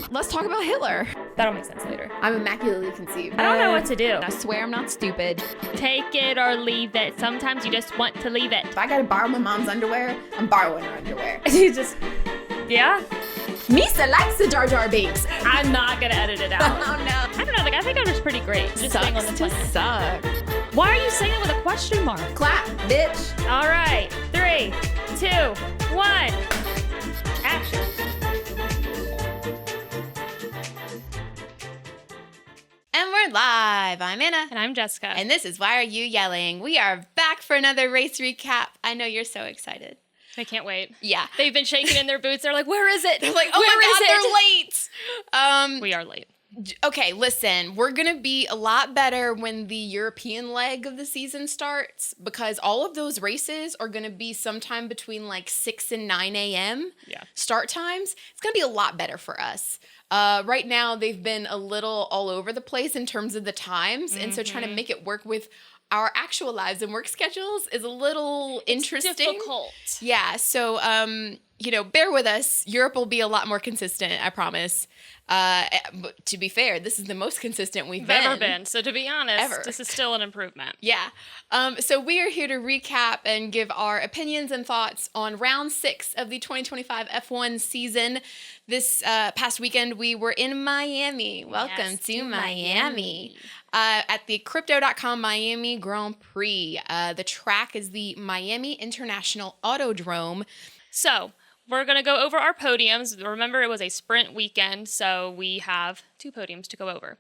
Let's talk about Hitler. That'll make sense later. I'm immaculately conceived. I don't know what to do. I swear I'm not stupid. Take it or leave it. Sometimes you just want to leave it. If I gotta borrow my mom's underwear, I'm borrowing her underwear. You just, yeah. Misa likes the Jar Jar Binks. I'm not gonna edit it out. Oh no. I don't know. Like I think it was pretty great. Just staying on the Sucks to planet. suck. Why are you saying it with a question mark? Clap, bitch. All right. 3, 2, 1. Action. And we're live. I'm Anna. And I'm Jessica. And this is Why Are You Yelling? We are back for another race recap. I know you're so excited. I can't wait. Yeah. They've been shaking in their boots. They're like, where is it? They're like, oh my God, they're late. We are late. Okay, listen, we're going to be a lot better when the European leg of the season starts because all of those races are going to be sometime between like 6 and 9 a.m. Start times. It's going to be a lot better for us. Right now, they've been a little all over the place in terms of the times. And so trying to make it work with our actual lives and work schedules is a little interesting. It's difficult. Yeah, so, bear with us. Europe will be a lot more consistent, I promise. But to be fair, this is the most consistent we've ever been. So to be honest, ever. This is still an improvement. Yeah. So we are here to recap and give our opinions and thoughts on round 6 of the 2025 F1 season. This past weekend, we were in Miami. Welcome to Miami. At the Crypto.com Miami Grand Prix. The track is the Miami International Autodrome. So we're going to go over our podiums. Remember, it was a sprint weekend, so we have 2 podiums to go over.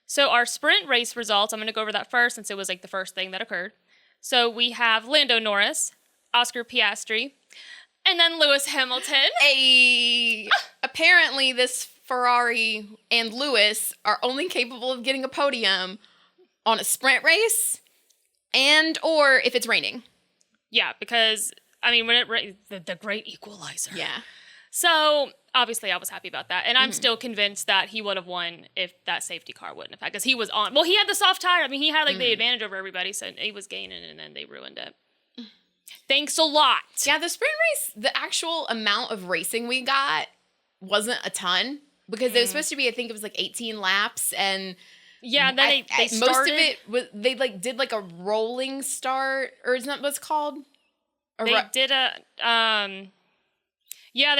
So our sprint race results, I'm going to go over that first since it was like the first thing that occurred. So we have Lando Norris, Oscar Piastri, and then Lewis Hamilton. Apparently this Ferrari and Lewis are only capable of getting a podium on a sprint race and or if it's raining. Yeah, because I mean, when the great equalizer. Yeah. So, obviously, I was happy about that. And I'm still convinced that he would have won if that safety car wouldn't have had. Because he was on. Well, he had the soft tire. I mean, he had, the advantage over everybody. So, he was gaining, and then they ruined it. Thanks a lot. Yeah, the sprint race, the actual amount of racing we got wasn't a ton. Because it was supposed to be, I think it was like 18 laps. And yeah, then they started. Most of it, they did like a rolling start. Or isn't that what it's called? They did they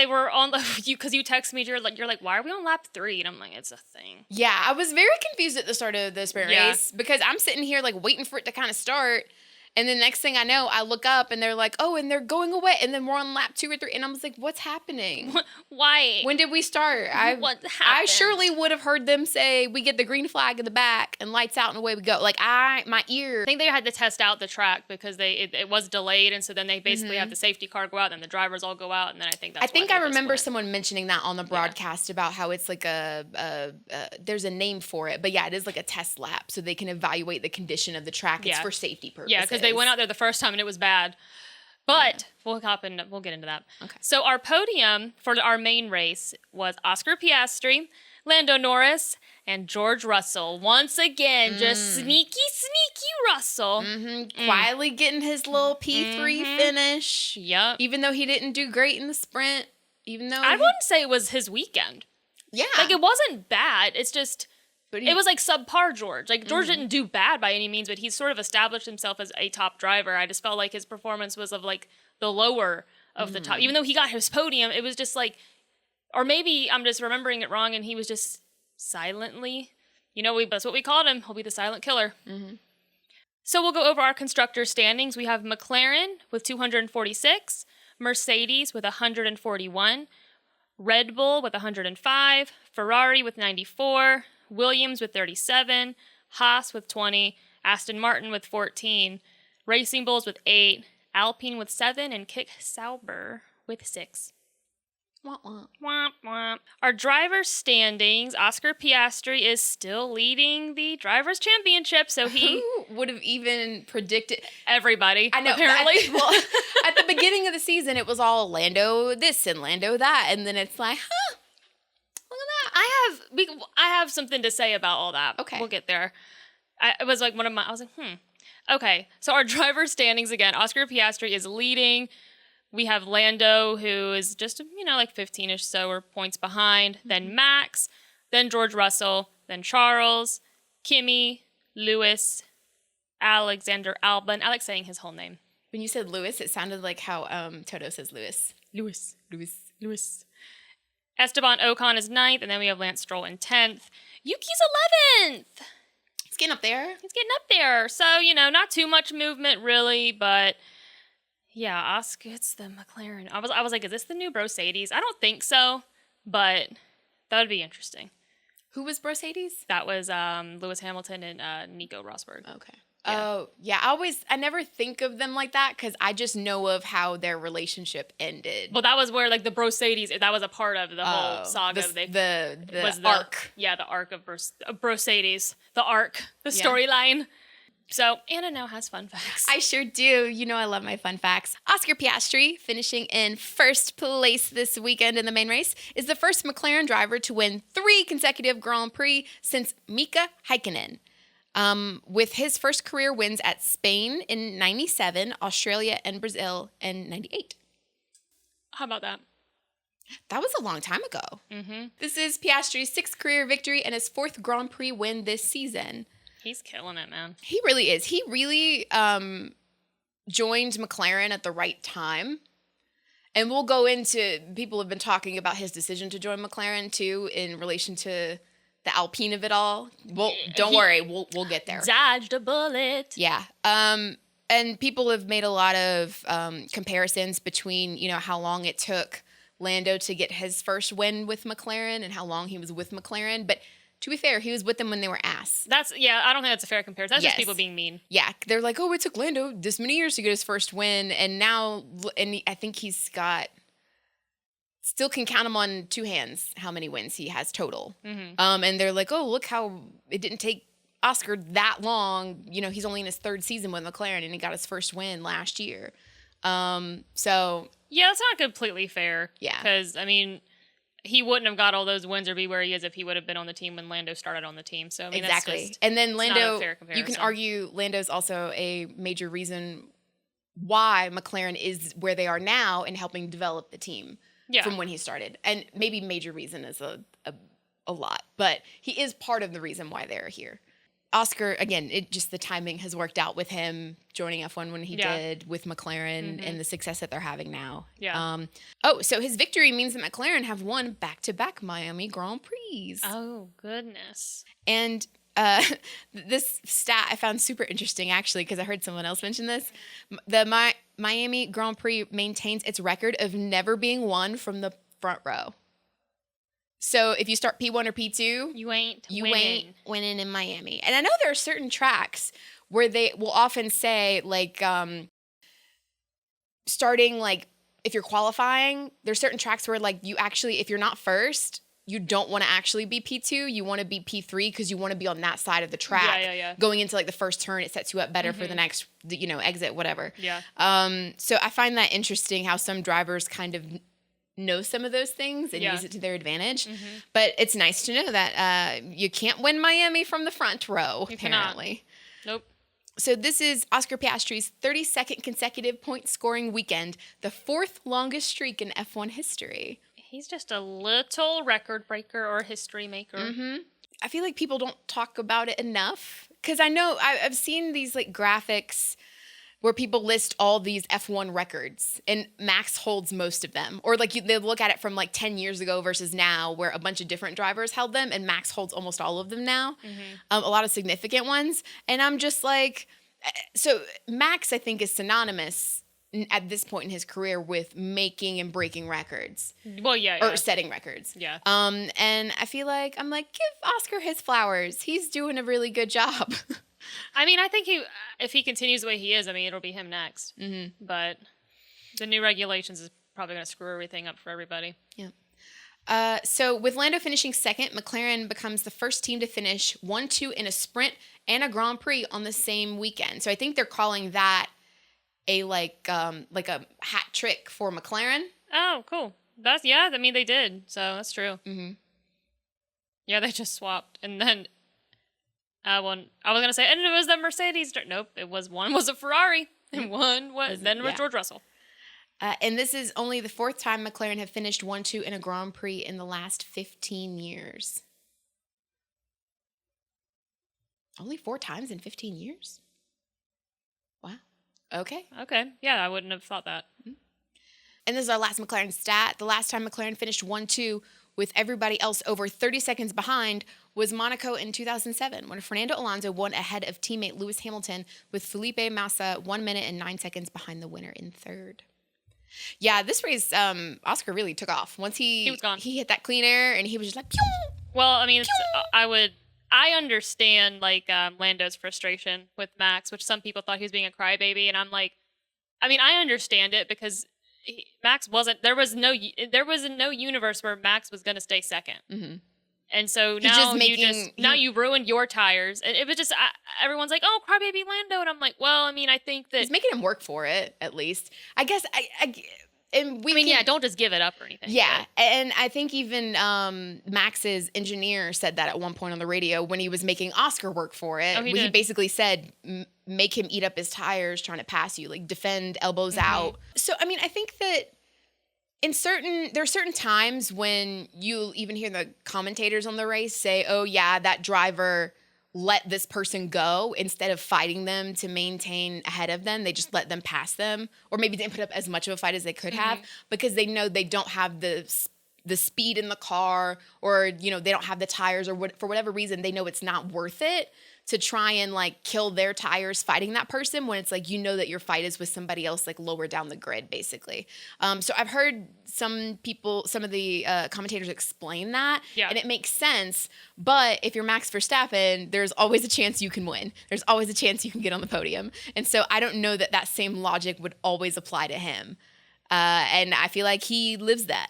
were on because you text me, you're like, why are we on lap 3? And I'm like, it's a thing. Yeah, I was very confused at the start of the sprint race because I'm sitting here like waiting for it to kind of start. And then next thing I know, I look up and they're like, oh, and they're going away. And then we're on lap 2 or 3. And I was like, what's happening? Why? When did we start? What happened? I surely would have heard them say, we get the green flag in the back and lights out and away we go. Like, my ear. I think they had to test out the track because it was delayed. And so then they basically have the safety car go out and the drivers all go out. And then I think I remember someone mentioning that on the broadcast about how it's like there's a name for it. But yeah, it is like a test lap. So they can evaluate the condition of the track. It's for safety purposes. Yeah, because they went out there the first time and it was bad. But we'll get into that. Okay. So our podium for our main race was Oscar Piastri, Lando Norris, and George Russell. Once again, just sneaky Russell. Quietly getting his little P3 finish. Yep. Even though he didn't do great in the sprint. Even though I wouldn't say it was his weekend. Yeah. Like, it wasn't bad. It's just it was like subpar George. Like, George didn't do bad by any means, but he's sort of established himself as a top driver. I just felt like his performance was of like the lower of the top. Even though he got his podium, it was just like, or maybe I'm just remembering it wrong and he was just silently, that's what we called him. He'll be the silent killer. So we'll go over our constructor standings. We have McLaren with 246, Mercedes with 141, Red Bull with 105, Ferrari with 94, Williams with 37, Haas with 20, Aston Martin with 14, Racing Bulls with 8, Alpine with 7, and Kick Sauber with 6. Womp womp. Womp womp. Our driver's standings, Oscar Piastri is still leading the Drivers' Championship, so Who would have even predicted? Everybody, I know, apparently. At the beginning of the season, it was all Lando this and Lando that, and then it's like, look at that. I have something to say about all that. Okay. We'll get there. It was like I was like, Okay, so our driver's standings again, Oscar Piastri is leading We have Lando, who is just, like 15-ish so or points behind. Then Max, then George Russell, then Charles, Kimi, Lewis, Alexander Albon. I like saying his whole name. When you said Lewis, it sounded like how Toto says Lewis. Lewis. Esteban Ocon is 9th, and then we have Lance Stroll in 10th. Yuki's 11th. He's getting up there. So, not too much movement, really, but yeah, Oscar, it's the McLaren. I was like, is this the new Brosades? I don't think so, but that would be interesting. Who was Brosades? That was Lewis Hamilton and Nico Rosberg. Okay. Yeah. Oh, yeah. I never think of them like that because I just know of how their relationship ended. Well, that was where like the Brosades, that was a part of the whole saga. The arc. Yeah, the arc of Brosades. The arc, the storyline. So, Anna now has fun facts. I sure do. I love my fun facts. Oscar Piastri, finishing in first place this weekend in the main race, is the first McLaren driver to win 3 consecutive Grand Prix since Mika Häkkinen. With his first career wins at Spain in 97, Australia and Brazil in 98. How about that? That was a long time ago. Mm-hmm. This is Piastri's 6th career victory and his 4th Grand Prix win this season. He's killing it, man. He really is. He really joined McLaren at the right time. And we'll go into, people have been talking about his decision to join McLaren too in relation to the Alpine of it all. Well, don't worry, we'll get there. Dodged a bullet. Yeah. And people have made a lot of comparisons between, how long it took Lando to get his first win with McLaren and how long he was with McLaren. But to be fair, he was with them when they were ass. I don't think that's a fair comparison. That's just people being mean. Yeah. They're like, it took Lando this many years to get his first win. And now, I think he's got, still can count him on 2 hands how many wins he has total. Mm-hmm. And they're like, look how it didn't take Oscar that long. He's only in his 3rd season with McLaren and he got his first win last year. So. Yeah, that's not completely fair. Yeah. Because, he wouldn't have got all those wins or be where he is if he would have been on the team when Lando started on the team. So, exactly. And then Lando, you can argue Lando's also a major reason why McLaren is where they are now and helping develop the team from when he started. And maybe major reason is a lot, but he is part of the reason why they're here. Oscar, again, the timing has worked out with him joining F1 when he did with McLaren and the success that they're having now. Yeah. So his victory means that McLaren have won back-to-back Miami Grand Prix. Oh, goodness. And this stat I found super interesting, actually, because I heard someone else mention this. The Miami Grand Prix maintains its record of never being won from the front row. So if you start P1 or P2, you ain't winning in Miami. And I know there are certain tracks where they will often say, like, starting, like, if you're qualifying, there's certain tracks where, like, you actually, if you're not first, you don't want to actually be P2. You want to be P3 because you want to be on that side of the track. Yeah. Going into, like, the first turn, it sets you up better for the next, exit, whatever. Yeah. So I find that interesting how some drivers kind of know some of those things and use it to their advantage. Mm-hmm. But it's nice to know that you can't win Miami from the front row, apparently. Nope. So this is Oscar Piastri's 32nd consecutive point-scoring weekend, the 4th longest streak in F1 history. He's just a little record breaker or history maker. Mm-hmm. I feel like people don't talk about it enough because I know I've seen these like graphics where people list all these F1 records, and Max holds most of them. Or like they look at it from like 10 years ago versus now, where a bunch of different drivers held them, and Max holds almost all of them now. Mm-hmm. A lot of significant ones. And I'm just like, so Max, I think, is synonymous at this point in his career with making and breaking records. Well, yeah. Or setting records. Yeah. And I feel like, I'm like, give Oscar his flowers. He's doing a really good job. I think if he continues the way he is, it'll be him next. Mm-hmm. But the new regulations is probably going to screw everything up for everybody. Yeah. So with Lando finishing 2nd, McLaren becomes the first team to finish 1-2 in a sprint and a Grand Prix on the same weekend. So I think they're calling that a like a hat trick for McLaren. Oh, cool. They did. So that's true. Mm-hmm. Yeah, they just swapped, and then. I was gonna say, and it was the Mercedes. Nope, one was a Ferrari, and one was George Russell. And this is only the 4th time McLaren have finished 1-2 in a Grand Prix in the last 15 years. Only 4 times in 15 years? Wow. Okay. Yeah, I wouldn't have thought that. And this is our last McLaren stat. The last time McLaren finished 1-2 with everybody else over 30 seconds behind was Monaco in 2007, when Fernando Alonso won ahead of teammate Lewis Hamilton with Felipe Massa 1 minute and 9 seconds behind the winner in 3rd. Yeah, this race, Oscar really took off. Once he was gone. He hit that clean air, and he was just like, pew! Well, I mean, I understand, like, Lando's frustration with Max, which some people thought he was being a crybaby, and I'm like, I mean, I understand it because Max wasn't, there was no universe where Max was going to stay second. Mm-hmm. And so now you ruined your tires. And it was just, everyone's like, oh, crybaby Lando. And I'm like, well, I mean, I think that he's making him work for it, at least. I guess don't just give it up or anything. Yeah, and I think even Max's engineer said that at one point on the radio when he was making Oscar work for it. He basically said, make him eat up his tires trying to pass you, like defend elbows out. So, I mean, I think that there are certain times when you'll even hear the commentators on the race say, oh, yeah, that driver let this person go instead of fighting them to maintain ahead of them. They just let them pass them, or maybe didn't put up as much of a fight as they could have because they know they don't have the speed in the car, or, you know, they don't have the tires, or for whatever reason, they know it's not worth it to try and like kill their tires fighting that person when it's like, you know, that your fight is with somebody else like lower down the grid, basically. So I've heard some of the commentators explain that, and it makes sense. But if you're Max Verstappen, there's always a chance you can win. There's always a chance you can get on the podium. And so I don't know that same logic would always apply to him. And I feel like he lives that.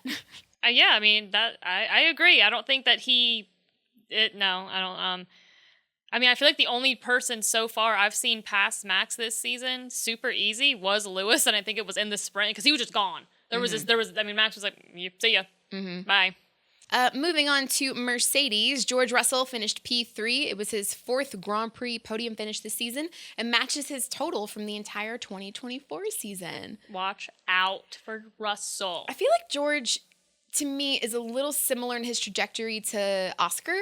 Yeah, I mean, that I agree. I don't think that I don't. I mean, I feel like the only person so far I've seen pass Max this season super easy was Lewis, and I think it was in the sprint because he was just gone. Max was like, see ya, bye. Moving on to Mercedes, George Russell finished P3. It was his 4th Grand Prix podium finish this season and matches his total from the entire 2024 season. Watch out for Russell. I feel like George, to me, is a little similar in his trajectory to Oscar,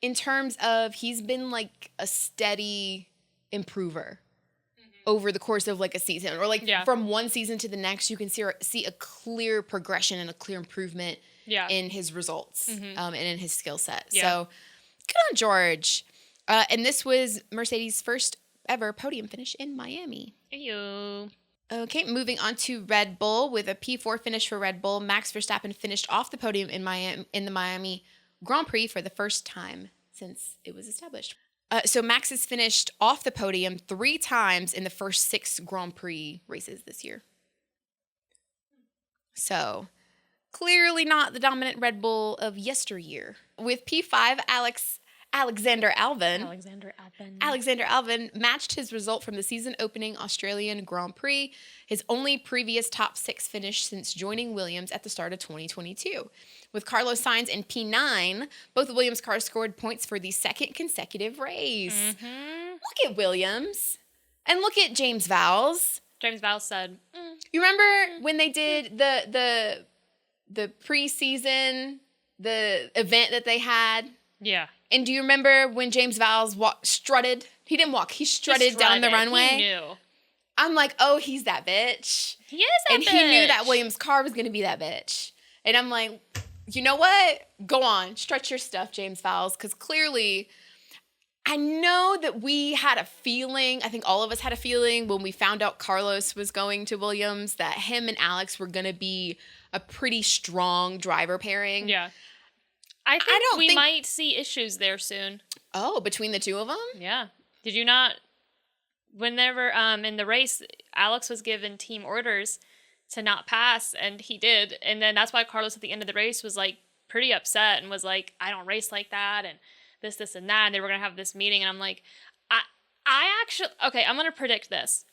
in terms of he's been like a steady improver over the course of like a season, or like from one season to the next, you can see a clear progression and a clear improvement in his results and in his skill set. Yeah. So good on George. And this was Mercedes' first ever podium finish in Miami. Ew. Okay, moving on to Red Bull. With a P4 finish for Red Bull, Max Verstappen finished off the podium in the Miami Grand Prix for the first time since it was established. So Max has finished off the podium 3 times in the first 6 Grand Prix races this year. So clearly not the dominant Red Bull of yesteryear. With P5, Alexander Albon matched his result from the season-opening Australian Grand Prix, his only previous top 6 finish since joining Williams at the start of 2022. With Carlos Sainz in P9, both Williams cars scored points for the 2nd consecutive race. Look at Williams. And look at James Vowles. James Vowles said, You remember when they did the preseason, the event that they had? Yeah. And do you remember when James Vowles strutted? He didn't walk. He strutted down the runway. He knew. I'm like, oh, he's that bitch. He is that bitch. And he knew that Williams' car was going to be that bitch. And I'm like, you know what? Go on. Stretch your stuff, James Vowles. Because clearly, I know that we had a feeling, I think all of us had a feeling when we found out Carlos was going to Williams, that him and Alex were going to be a pretty strong driver pairing. Yeah. I think we might see issues there soon. Oh, between the two of them? Yeah. Did you not? Whenever in the race, Alex was given team orders to not pass, and he did. And then that's why Carlos at the end of the race was like pretty upset and was like, I don't race like that, and this, and that. And they were going to have this meeting. And I'm like, I'm going to predict this.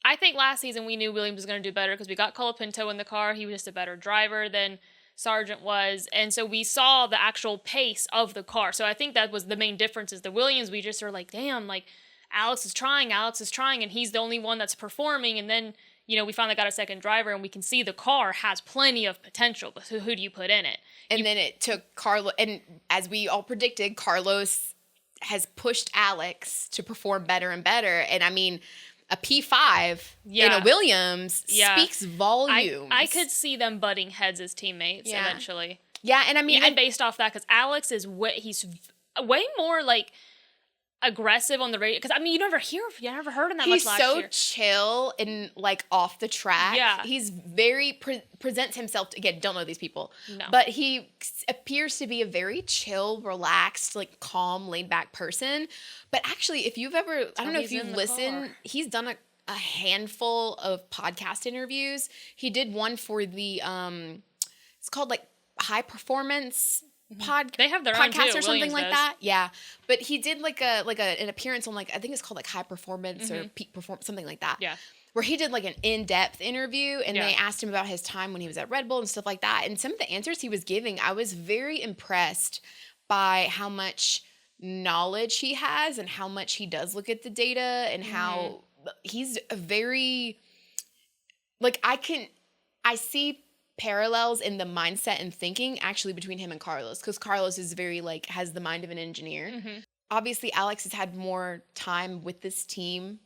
I think last season we knew Williams was going to do better because we got Colapinto in the car. He was just a better driver than Sargent was, and so we saw the actual pace of the car. So I think that was the main difference. Is the Williams, we just were like, damn, like Alex is trying, and he's the only one that's performing. And then we finally got a second driver and we can see the car has plenty of potential, but who do you put in it? And then it took Carlos, and as we all predicted, Carlos has pushed Alex to perform better and better. And I mean, a P5 in a Williams speaks volumes. I could see them butting heads as teammates eventually. Yeah, and I mean, even based off that, because Alex is he's way more like aggressive on the radio. Because I mean, you never heard him that much last year. He's so chill and like off the track. Yeah, he's very presents himself. Again, don't know these people, no, but he appears to be a very chill, relaxed, like calm, laid back person. But actually, if you've ever, I don't know if you've listened, he's done a handful of podcast interviews. He did one for the it's called like High Performance they have their podcast own too, or something Williams like does. that. Yeah, but he did like an appearance on like, I think it's called like High Performance or Peak Performance, something like that. Yeah, where he did like an in-depth interview, and they asked him about his time when he was at Red Bull and stuff like that. And some of the answers he was giving, I was very impressed by how much knowledge he has and how much he does look at the data and how he's a very, like, I see parallels in the mindset and thinking actually between him and Carlos, because Carlos is very like has the mind of an engineer. Obviously Alex has had more time with this team,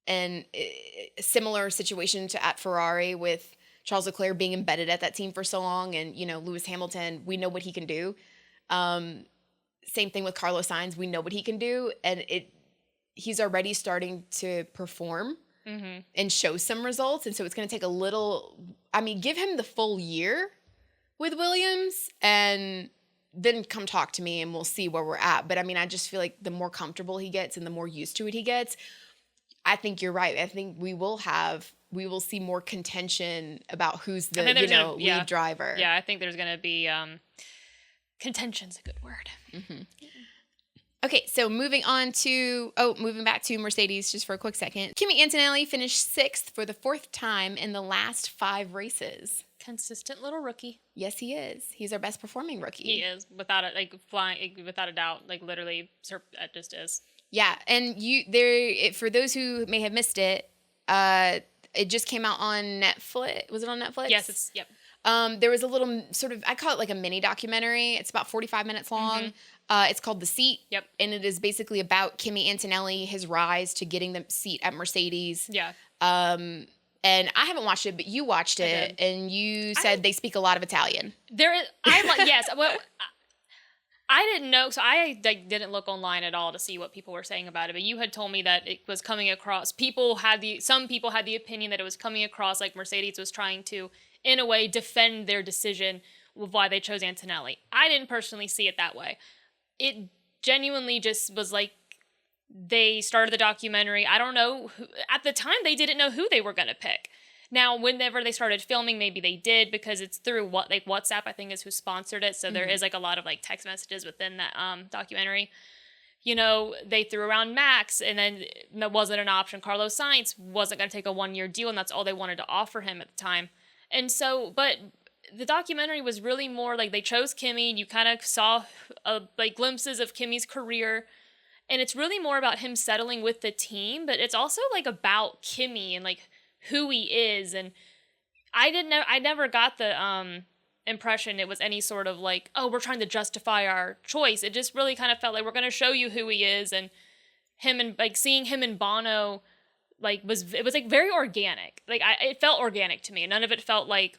and a similar situation to at Ferrari with Charles Leclerc being embedded at that team for so long, and Lewis Hamilton, we know what he can do. Same thing with Carlos Sainz, we know what he can do, and he's already starting to perform and show some results. And so it's going to take a little, give him the full year with Williams and then come talk to me and we'll see where we're at. But I just feel like the more comfortable he gets and the more used to it he gets, I think you're right. I think we will see more contention about who's the, lead driver. Yeah, I think there's going to be, contention's a good word. Okay, so moving back to Mercedes just for a quick second. Kimi Antonelli finished 6th for the 4th time in the last 5 races. Consistent little rookie. Yes, he is. He's our best performing rookie. He is, without a doubt. Like literally, it just is. Yeah, and for those who may have missed it, it just came out on Netflix. Was it on Netflix? Yes, yep. There was a little sort of, I call it like a mini documentary. It's about 45 minutes long. It's called The Seat. Yep. And it is basically about Kimi Antonelli, his rise to getting the seat at Mercedes. Yeah. And I haven't watched it, but you watched it, and you said they speak a lot of Italian. Yes. Well, I didn't know, so I didn't look online at all to see what people were saying about it. But you had told me that it was coming across. Some people had the opinion that it was coming across like Mercedes was trying to, in a way, defend their decision of why they chose Antonelli. I didn't personally see it that way. It genuinely just was like they started the documentary. I don't know. At the time, they didn't know who they were going to pick. Now, whenever they started filming, maybe they did, because it's through WhatsApp, I think, is who sponsored it. So there is like a lot of like text messages within that documentary. They threw around Max, and then that wasn't an option. Carlos Sainz wasn't going to take a 1-year deal, and that's all they wanted to offer him at the time. And so, but the documentary was really more like they chose Kimi, and you kind of saw like glimpses of Kimi's career. And it's really more about him settling with the team, but it's also like about Kimi and like who he is. And I never got the impression it was any sort of like, oh, we're trying to justify our choice. It just really kind of felt like we're going to show you who he is, and him, and like seeing him and Bono like it was like very organic. Like it felt organic to me. None of it felt like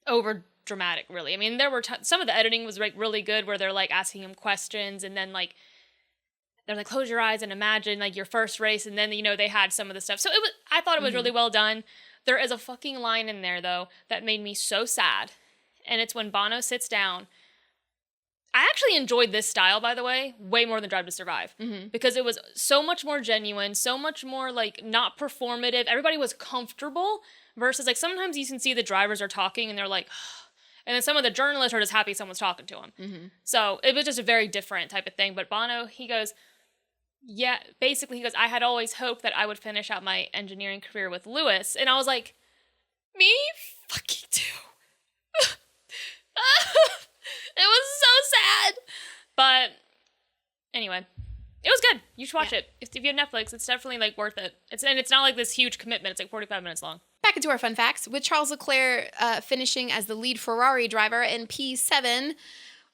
over dramatic, really. There were some of the editing was like really good, where they're like asking him questions, and then like they're like, close your eyes and imagine like your first race, and then they had some of the stuff. So I thought it was really well done. There is a fucking line in there though that made me so sad, and it's when Bono sits down. I actually enjoyed this style, by the way, way more than Drive to Survive, because it was so much more genuine, so much more like not performative. Everybody was comfortable, versus like sometimes you can see the drivers are talking and they're like, and then some of the journalists are just happy someone's talking to them. So it was just a very different type of thing. But Bono, he goes, I had always hoped that I would finish out my engineering career with Lewis. And I was like, me fucking too. It was so sad. But anyway, it was good. You should watch it. If you have Netflix, it's definitely like worth it. It's not like this huge commitment. It's like 45 minutes long. back into our fun facts. With Charles Leclerc finishing as the lead Ferrari driver in P7,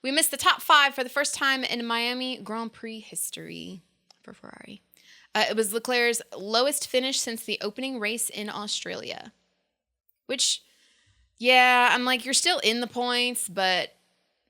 we missed the top 5 for the first time in Miami Grand Prix history for Ferrari. It was Leclerc's lowest finish since the opening race in Australia. Which, yeah, I'm like, you're still in the points, but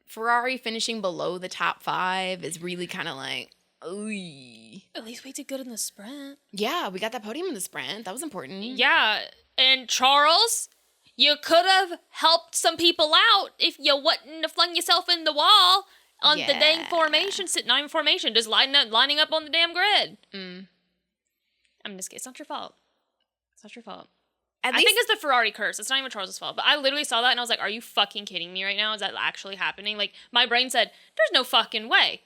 Ferrari finishing below the top 5 is really kind of like, ooh. At least we did good in the sprint. Yeah, we got that podium in the sprint. That was important. Yeah, and Charles, you could have helped some people out if you wouldn't have flung yourself in the wall on the dang formation, not even formation, just lining up on the damn grid. I'm just kidding. It's not your fault. It's not your fault. I think it's the Ferrari curse. It's not even Charles' fault. But I literally saw that and I was like, are you fucking kidding me right now? Is that actually happening? Like, my brain said, there's no fucking way.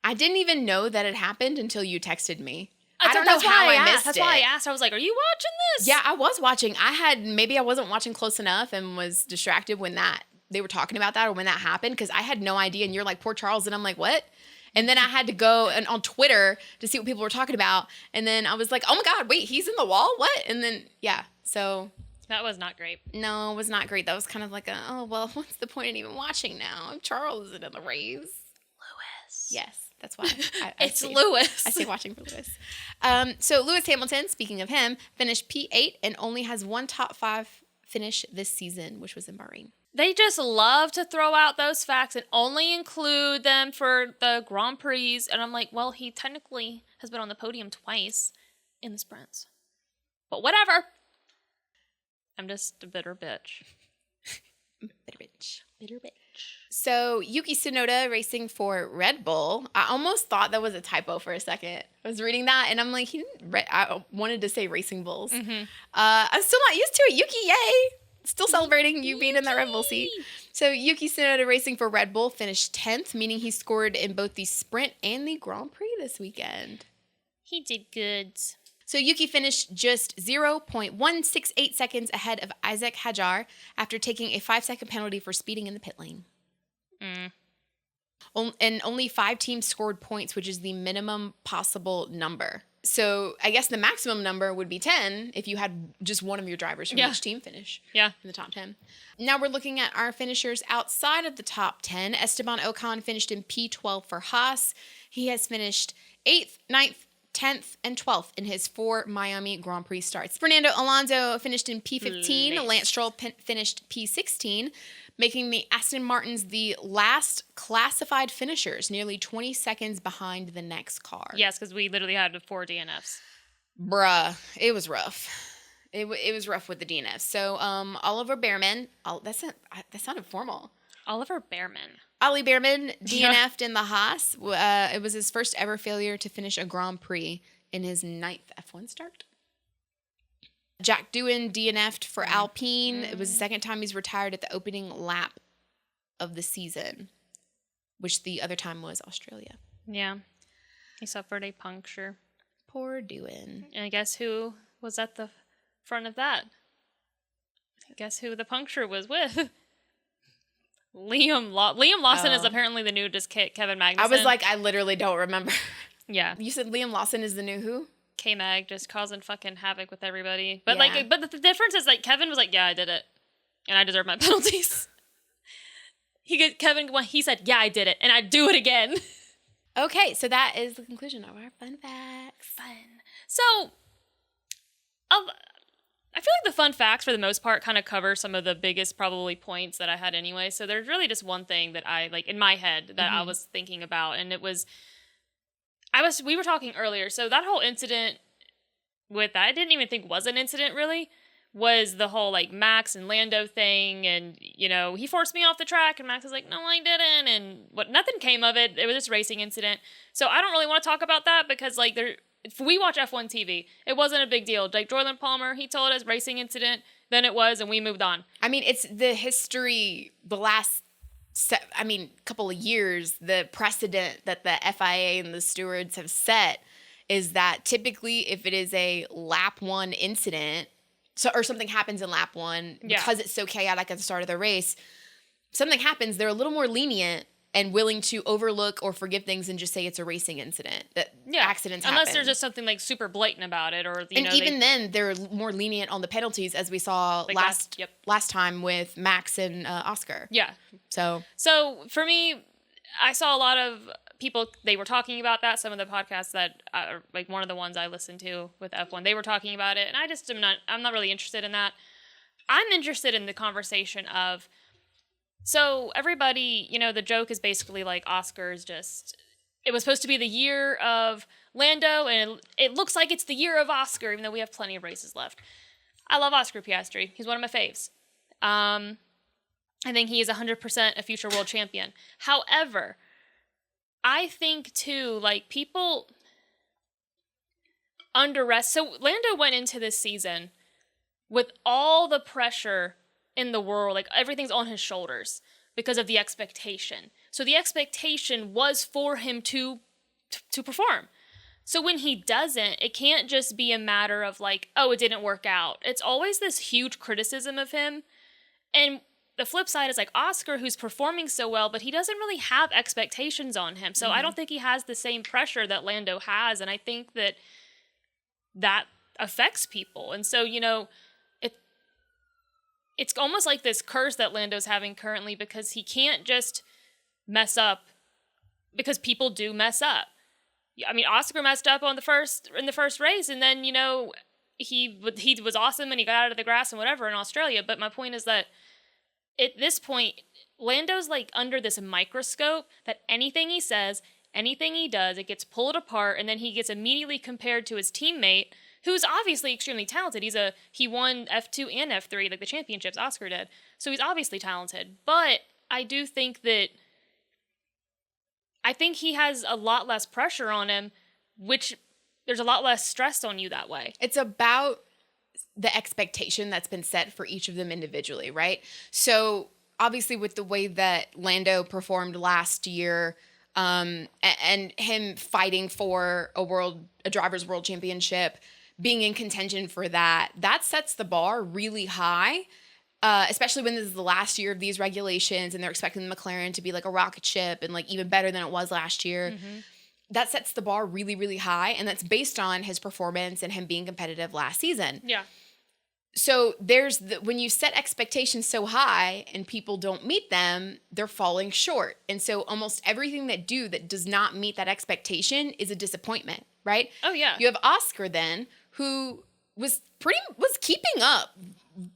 I didn't even know that it happened until you texted me. I don't know how I missed it. That's why I asked. I was like, are you watching this? Yeah, I was watching. Maybe I wasn't watching close enough and was distracted when they were talking about that or when that happened because I had no idea. And you're like, poor Charles. And I'm like, what? And then I had to go on Twitter to see what people were talking about. And then I was like, oh my God, wait, he's in the wall? What? And then, yeah, so. That was not great. No, it was not great. That was kind of like well, what's the point in even watching now? If Charles isn't in the race. Lewis. Yes, that's why. It's Lewis. I say watching for Lewis. So Lewis Hamilton, speaking of him, finished P8 and only has one top 5 finish this season, which was in Bahrain. They just love to throw out those facts and only include them for the Grand Prix. And I'm like, well, he technically has been on the podium twice in the sprints. But whatever. I'm just a bitter bitch. Bitter bitch. Bitter bitch. So Yuki Tsunoda racing for Red Bull. I almost thought that was a typo for a second. I was reading that and I'm like, I wanted to say Racing Bulls. Mm-hmm. I'm still not used to it. Yuki, yay! Still celebrating you being in that Red Bull seat. So Yuki Tsunoda racing for Red Bull finished 10th, meaning he scored in both the sprint and the Grand Prix this weekend. He did good. So Yuki finished just 0.168 seconds ahead of Isaac Hadjar after taking a 5-second penalty for speeding in the pit lane. And only 5 teams scored points, which is the minimum possible number. So I guess the maximum number would be 10 if you had just one of your drivers from each team finish in the top 10. Now we're looking at our finishers outside of the top 10. Esteban Ocon finished in P12 for Haas. He has finished 8th, 9th, 10th, and 12th in his 4 Miami Grand Prix starts. Fernando Alonso finished in P15. Nice. Lance Stroll finished P16, making the Aston Martins the last classified finishers, nearly 20 seconds behind the next car. Yes, because we literally had 4 DNFs. Bruh, it was rough. It was rough with the DNFs. So Oliver Behrman, that sounded formal. Oliver Behrman. Ollie Behrman DNF'd in the Haas. It was his first ever failure to finish a Grand Prix in his 9th F1 start. Jack Doohan DNF'd for Alpine. It was the second time he's retired at the opening lap of the season, which the other time was Australia. Yeah. He suffered a puncture. Poor Doohan. And guess who was at the front of that? Guess who the puncture was with? Liam Lawson is apparently the new just Kevin Magnussen. I was like, I literally don't remember. Yeah. You said Liam Lawson is the new who? K-Mag, just causing fucking havoc with everybody. But but the difference is like Kevin was like, yeah, I did it. And I deserve my penalties. He said, yeah, I did it. And I'd do it again. Okay, so that is the conclusion of our fun facts. Fun. So, I feel like the fun facts, for the most part, kind of cover some of the biggest, probably, points that I had anyway. So there's really just one thing that I, like, in my head that I was thinking about. And it was, we were talking earlier. So that whole incident with that, I didn't even think was an incident, really, was the whole, like, Max and Lando thing. And, you know, he forced me off the track. And Max was like, no, I didn't. And nothing came of it. It was this racing incident. So I don't really want to talk about that because, like, if we watch F1 TV, it wasn't a big deal. Like, Jordan Palmer, he told us racing incident, then it was, and we moved on. I mean, it's the history, the last, couple of years, the precedent that the FIA and the stewards have set is that typically if it is a lap 1 incident, or something happens in lap 1, because it's so chaotic at the start of the race, something happens, they're a little more lenient and willing to overlook or forgive things and just say it's a racing incident. That accidents happen. Unless there's just something like super blatant about it, or then they're more lenient on the penalties, as we saw like last time with Max and Oscar. Yeah. So for me, I saw a lot of people, they were talking about that. Some of the podcasts that are like one of the ones I listened to with F1, they were talking about it, and I'm not really interested in that. I'm interested in the conversation of, so everybody, the joke is basically like Oscar's just, it was supposed to be the year of Lando, and it looks like it's the year of Oscar, even though we have plenty of races left. I love Oscar Piastri. He's one of my faves. I think he is 100% a future world champion. However, I think too, like, people so Lando went into this season with all the pressure in the world, like everything's on his shoulders because of the expectation. So the expectation was for him to perform. So when he doesn't, it can't just be a matter of like, oh, it didn't work out. It's always this huge criticism of him. And the flip side is like Oscar, who's performing so well, but he doesn't really have expectations on him. So I don't think he has the same pressure that Lando has. And I think that affects people. And so, it's almost like this curse that Lando's having currently, because he can't just mess up, because people do mess up. I mean, Oscar messed up in the first race, and then, he was awesome and he got out of the grass and whatever in Australia. But my point is that at this point, Lando's like under this microscope that anything he says, anything he does, it gets pulled apart, and then he gets immediately compared to his teammate, who's obviously extremely talented. He won F2 and F3, like the championships, Oscar did. So he's obviously talented. But I do think he has a lot less pressure on him, which there's a lot less stress on you that way. It's about the expectation that's been set for each of them individually, right? So obviously with the way that Lando performed last year, and him fighting for a driver's world championship, being in contention for that sets the bar really high, especially when this is the last year of these regulations and they're expecting the McLaren to be like a rocket ship and like even better than it was last year. Mm-hmm. That sets the bar really, really high, and that's based on his performance and him being competitive last season. Yeah. So when you set expectations so high and people don't meet them, they're falling short. And so almost everything that does not meet that expectation is a disappointment, right? Oh yeah. You have Oscar then, who was keeping up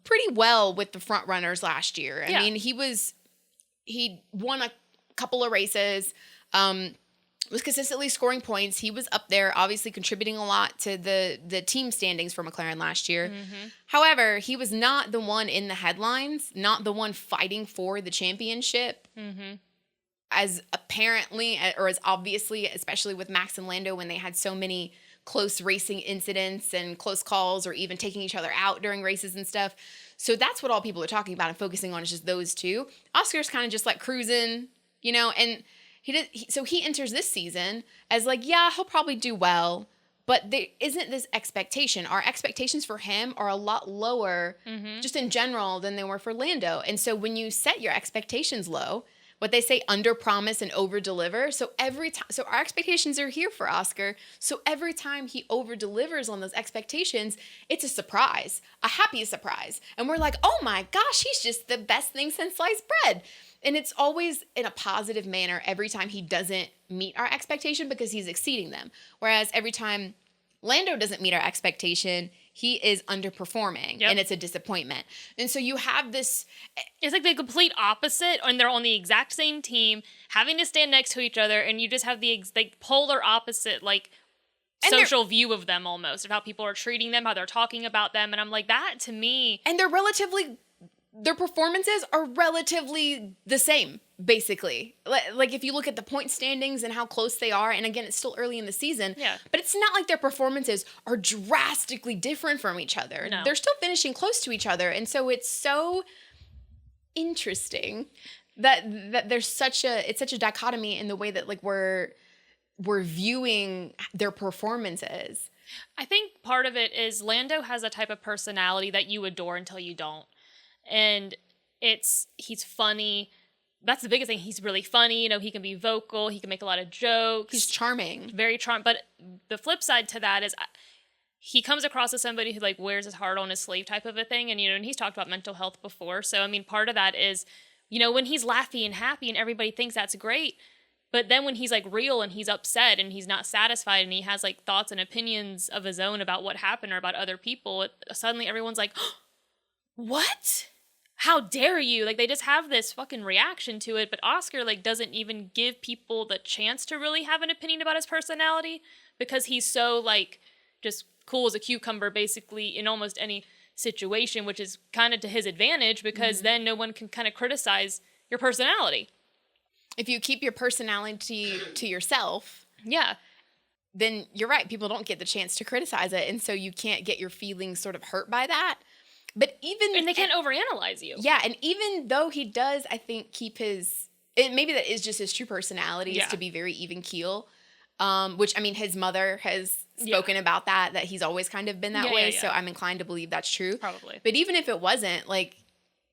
pretty well with the front runners last year. I mean, he won a couple of races, was consistently scoring points. He was up there, obviously contributing a lot to the team standings for McLaren last year. Mm-hmm. However, he was not the one in the headlines, not the one fighting for the championship. Mm-hmm. As apparently, or as obviously, especially with Max and Lando, when they had so many close racing incidents and close calls, or even taking each other out during races and stuff. So that's what all people are talking about and focusing on, is just those two. Oscar's kind of just like cruising, and he enters this season as like, yeah, he'll probably do well, but there isn't this expectation. Our expectations for him are a lot lower, mm-hmm. just in general, than they were for Lando. And so when you set your expectations low, what they say, under promise and over deliver. So so our expectations are here for Oscar. So every time he over delivers on those expectations, it's a surprise, a happy surprise. And we're like, oh my gosh, he's just the best thing since sliced bread. And it's always in a positive manner every time he doesn't meet our expectation, because he's exceeding them. Whereas every time Lando doesn't meet our expectation, he is underperforming, and it's a disappointment. And so you have this... It's like the complete opposite, and they're on the exact same team, having to stand next to each other, and you just have the polar opposite, like, social view of them almost, of how people are treating them, how they're talking about them, and I'm like, that to me... And their performances are relatively the same, basically. Like, if you look at the point standings and how close they are, and again, it's still early in the season, but it's not like their performances are drastically different from each other. No. They're still finishing close to each other, and so it's so interesting that there's such a dichotomy in the way that like we're viewing their performances. I think part of it is Lando has a type of personality that you adore until you don't. And he's funny. that's the biggest thing. He's really funny. You know, he can be vocal. He can make a lot of jokes. He's charming. Very charming. But the flip side to that is he comes across as somebody who, like, wears his heart on his sleeve type of a thing. And, you know, and he's talked about mental health before. So, I mean, part of that is, you know, when he's laughy and happy and everybody thinks that's great. But then when he's, like, real and he's upset and he's not satisfied and he has, like, thoughts and opinions of his own about what happened or about other people, suddenly everyone's like, oh, what? How dare you? Like, they just have this fucking reaction to it. But Oscar, like, doesn't even give people the chance to really have an opinion about his personality because he's so, like, just cool as a cucumber, basically, in almost any situation, which is kind of to his advantage because then no one can kind of criticize your personality. If you keep your personality to yourself, yeah, then you're right. People don't get the chance to criticize it. And so you can't get your feelings sort of hurt by that. But even... And they can't overanalyze you. Yeah, and even though he does, I think, keep his... And maybe that is just his true personality, is to be very even keel. Which, I mean, his mother has spoken about that he's always kind of been that way. So I'm inclined to believe that's true. Probably. But even if it wasn't, like...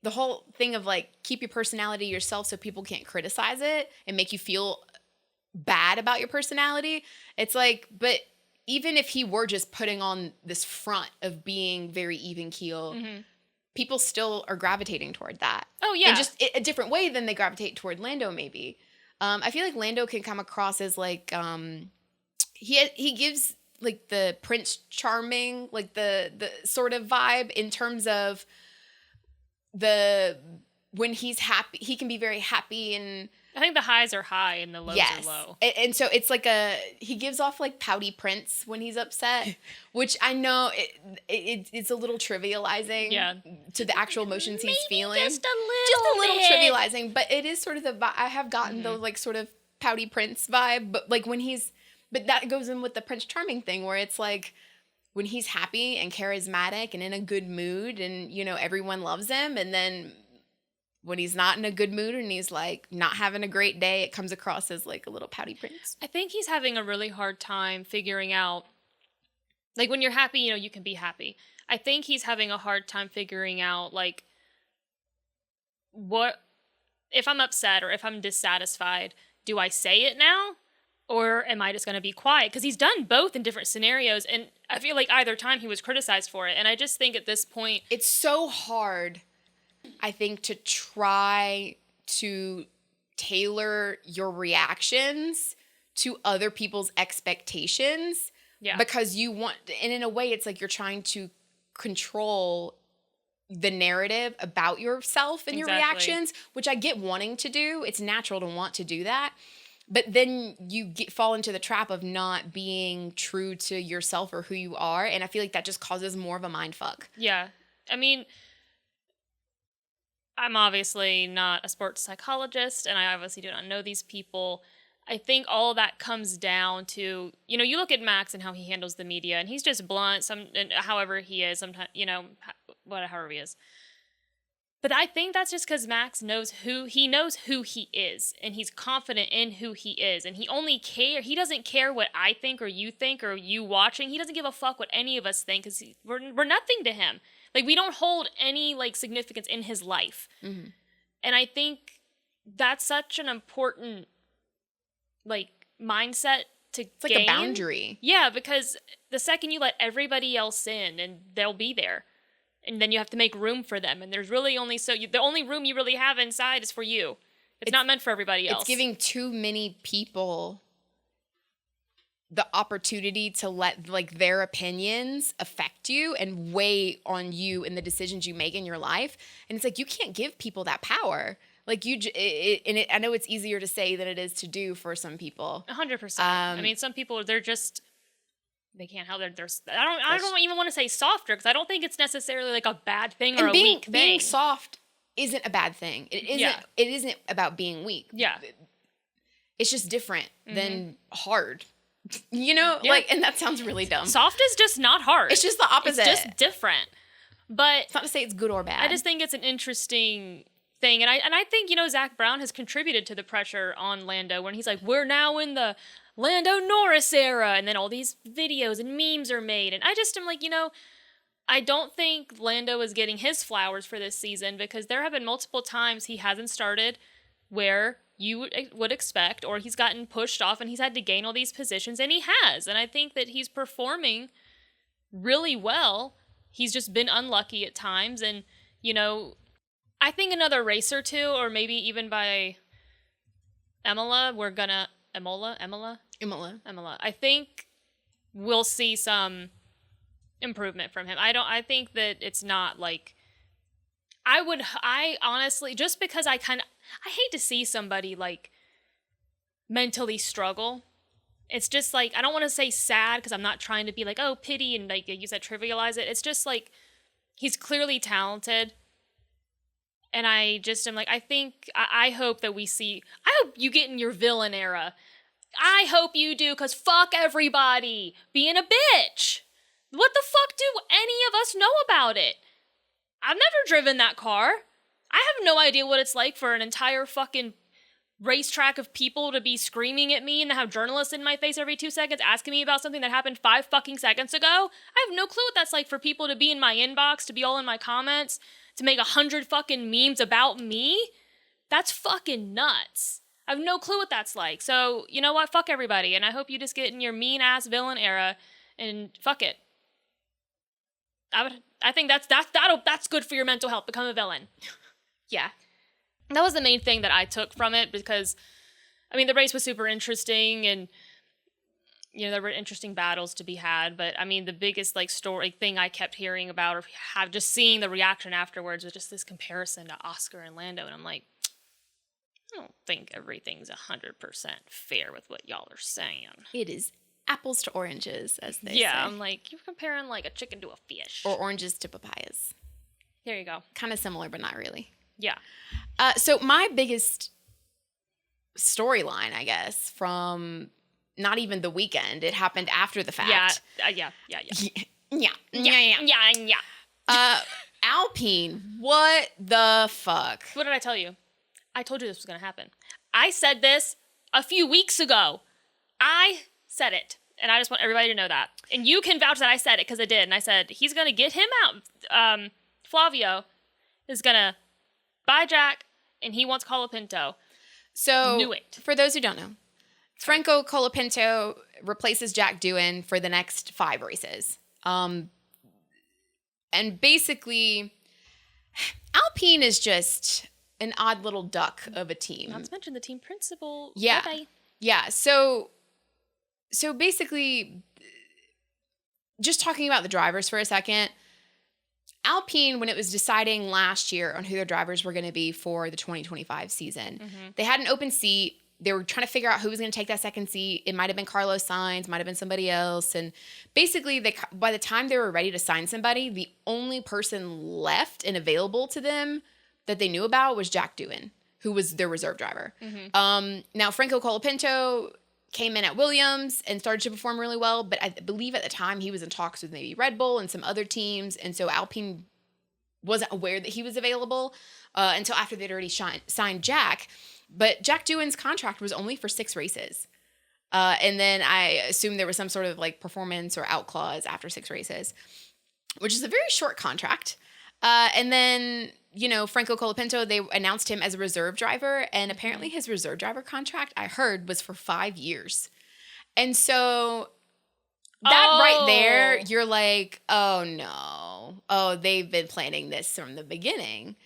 The whole thing of, like, keep your personality yourself so people can't criticize it and make you feel bad about your personality. It's like, but even if he were just putting on this front of being very even keel, people still are gravitating toward that. Oh, yeah. In just a different way than they gravitate toward Lando, maybe. I feel like Lando can come across as, like, he gives, like, the Prince Charming, like, the sort of vibe in terms of... when he's happy, he can be very happy, and I think the highs are high and the lows are low. And so it's like he gives off like pouty prince when he's upset, which I know it's a little trivializing to the actual emotions he's feeling. Just a little trivializing, but it is sort of I have gotten the like sort of pouty prince vibe, but like but that goes in with the Prince Charming thing where it's like, when he's happy and charismatic and in a good mood and, you know, everyone loves him. And then when he's not in a good mood and he's, like, not having a great day, it comes across as, like, a little pouty prince. I think he's having a really hard time figuring out, like, when you're happy, you know, you can be happy. I think he's having a hard time figuring out, like, what, if I'm upset or if I'm dissatisfied, do I say it now? Or am I just going to be quiet? Because he's done both in different scenarios. And I feel like either time he was criticized for it. And I just think at this point... It's so hard, I think, to try to tailor your reactions to other people's expectations. Yeah. Because you want... And in a way, it's like you're trying to control the narrative about yourself and your reactions, which I get wanting to do. It's natural to want to do that. But then you fall into the trap of not being true to yourself or who you are. And I feel like that just causes more of a mind fuck. Yeah. I mean, I'm obviously not a sports psychologist, and I obviously do not know these people. I think all that comes down to, you know, you look at Max and how he handles the media, and he's just blunt, however he is, sometimes, you know, however he is. But I think that's just because Max knows who he is, and he's confident in who he is, and he doesn't care what I think or you watching. He doesn't give a fuck what any of us think, because we're nothing to him. Like, we don't hold any, like, significance in his life. Mm-hmm. And I think that's such an important, like, mindset to gain. It's like a boundary. Yeah, because the second you let everybody else in, and they'll be there. And then you have to make room for them. And there's really only the only room you really have inside is for you. It's not meant for everybody else. It's giving too many people the opportunity to let, like, their opinions affect you and weigh on you in the decisions you make in your life. And it's like, you can't give people that power. Like, I know it's easier to say than it is to do for some people. 100%. I mean, some people, they're just... They can't help they're I don't even want to say softer, because I don't think it's necessarily like a bad thing or a weak thing. Being soft isn't a bad thing. It isn't about being weak. Yeah. It's just different than hard. You know? Yeah. Like, and that sounds really dumb. Soft is just not hard. It's just the opposite. It's just different. But it's not to say it's good or bad. I just think it's an interesting thing. And I think, you know, Zach Brown has contributed to the pressure on Lando when he's like, we're now in the Lando Norris era, and then all these videos and memes are made. And I just am like, you know, I don't think Lando is getting his flowers for this season, because there have been multiple times he hasn't started where you would expect, or he's gotten pushed off and he's had to gain all these positions, and he has. And I think that he's performing really well. He's just been unlucky at times. And, you know, I think another race or two, or maybe even by Imola, I think we'll see some improvement from him. I think that it's not like, I honestly, just because I hate to see somebody like mentally struggle. It's just like, I don't want to say sad because I'm not trying to be like, oh, pity and like use that, trivialize it. It's just like, he's clearly talented. And I just am like, I hope that I hope you get in your villain era. I hope you do, because fuck everybody being a bitch. What the fuck do any of us know about it? I've never driven that car. I have no idea what it's like for an entire fucking racetrack of people to be screaming at me and to have journalists in my face every 2 seconds asking me about something that happened 5 fucking seconds ago. I have no clue what that's like for people to be in my inbox, to be all in my comments, to make 100 fucking memes about me. That's fucking nuts. I have no clue what that's like. So, you know what? Fuck everybody. And I hope you just get in your mean-ass villain era and fuck it. I think that's good for your mental health. Become a villain. Yeah. That was the main thing that I took from it, because, I mean, the race was super interesting, and, you know, there were interesting battles to be had, but, I mean, the biggest, like, story thing I kept hearing about, or just seeing the reaction afterwards, was just this comparison to Oscar and Lando, and I'm like, I don't think everything's 100% fair with what y'all are saying. It is apples to oranges, as they say. Yeah, I'm like, you're comparing, like, a chicken to a fish. Or oranges to papayas. There you go. Kind of similar, but not really. Yeah. So my biggest storyline, I guess, from not even the weekend, it happened after the fact. Yeah. Alpine, what the fuck? What did I tell you? I told you this was going to happen. I said this a few weeks ago. I said it, and I just want everybody to know that. And you can vouch that I said it, because I did. And I said, he's going to get him out. Flavio is going to buy Jack, and he wants Colapinto. So, knew it. For those who don't know, Franco Colapinto replaces Jack Doohan for the next 5 races. And basically, Alpine is just an odd little duck of a team. Not to mention the team principal. Yeah. Bye-bye. Yeah. So basically, just talking about the drivers for a second, Alpine, when it was deciding last year on who their drivers were going to be for the 2025 season, they had an open seat. They were trying to figure out who was going to take that second seat. It might have been Carlos Sainz, might have been somebody else. And basically, by the time they were ready to sign somebody, the only person left and available to them that they knew about was Jack Doohan, who was their reserve driver. Now, Franco Colapinto came in at Williams and started to perform really well, but I believe at the time he was in talks with maybe Red Bull and some other teams, and so Alpine wasn't aware that he was available until after they'd already signed Jack. But Jack Doohan's contract was only for 6 races. And then I assume there was some sort of like performance or out clause after 6 races, which is a very short contract. And then, you know, Franco Colapinto, they announced him as a reserve driver, and apparently his reserve driver contract, I heard, was for 5 years. And so that right there, you're like, oh no. Oh, they've been planning this from the beginning.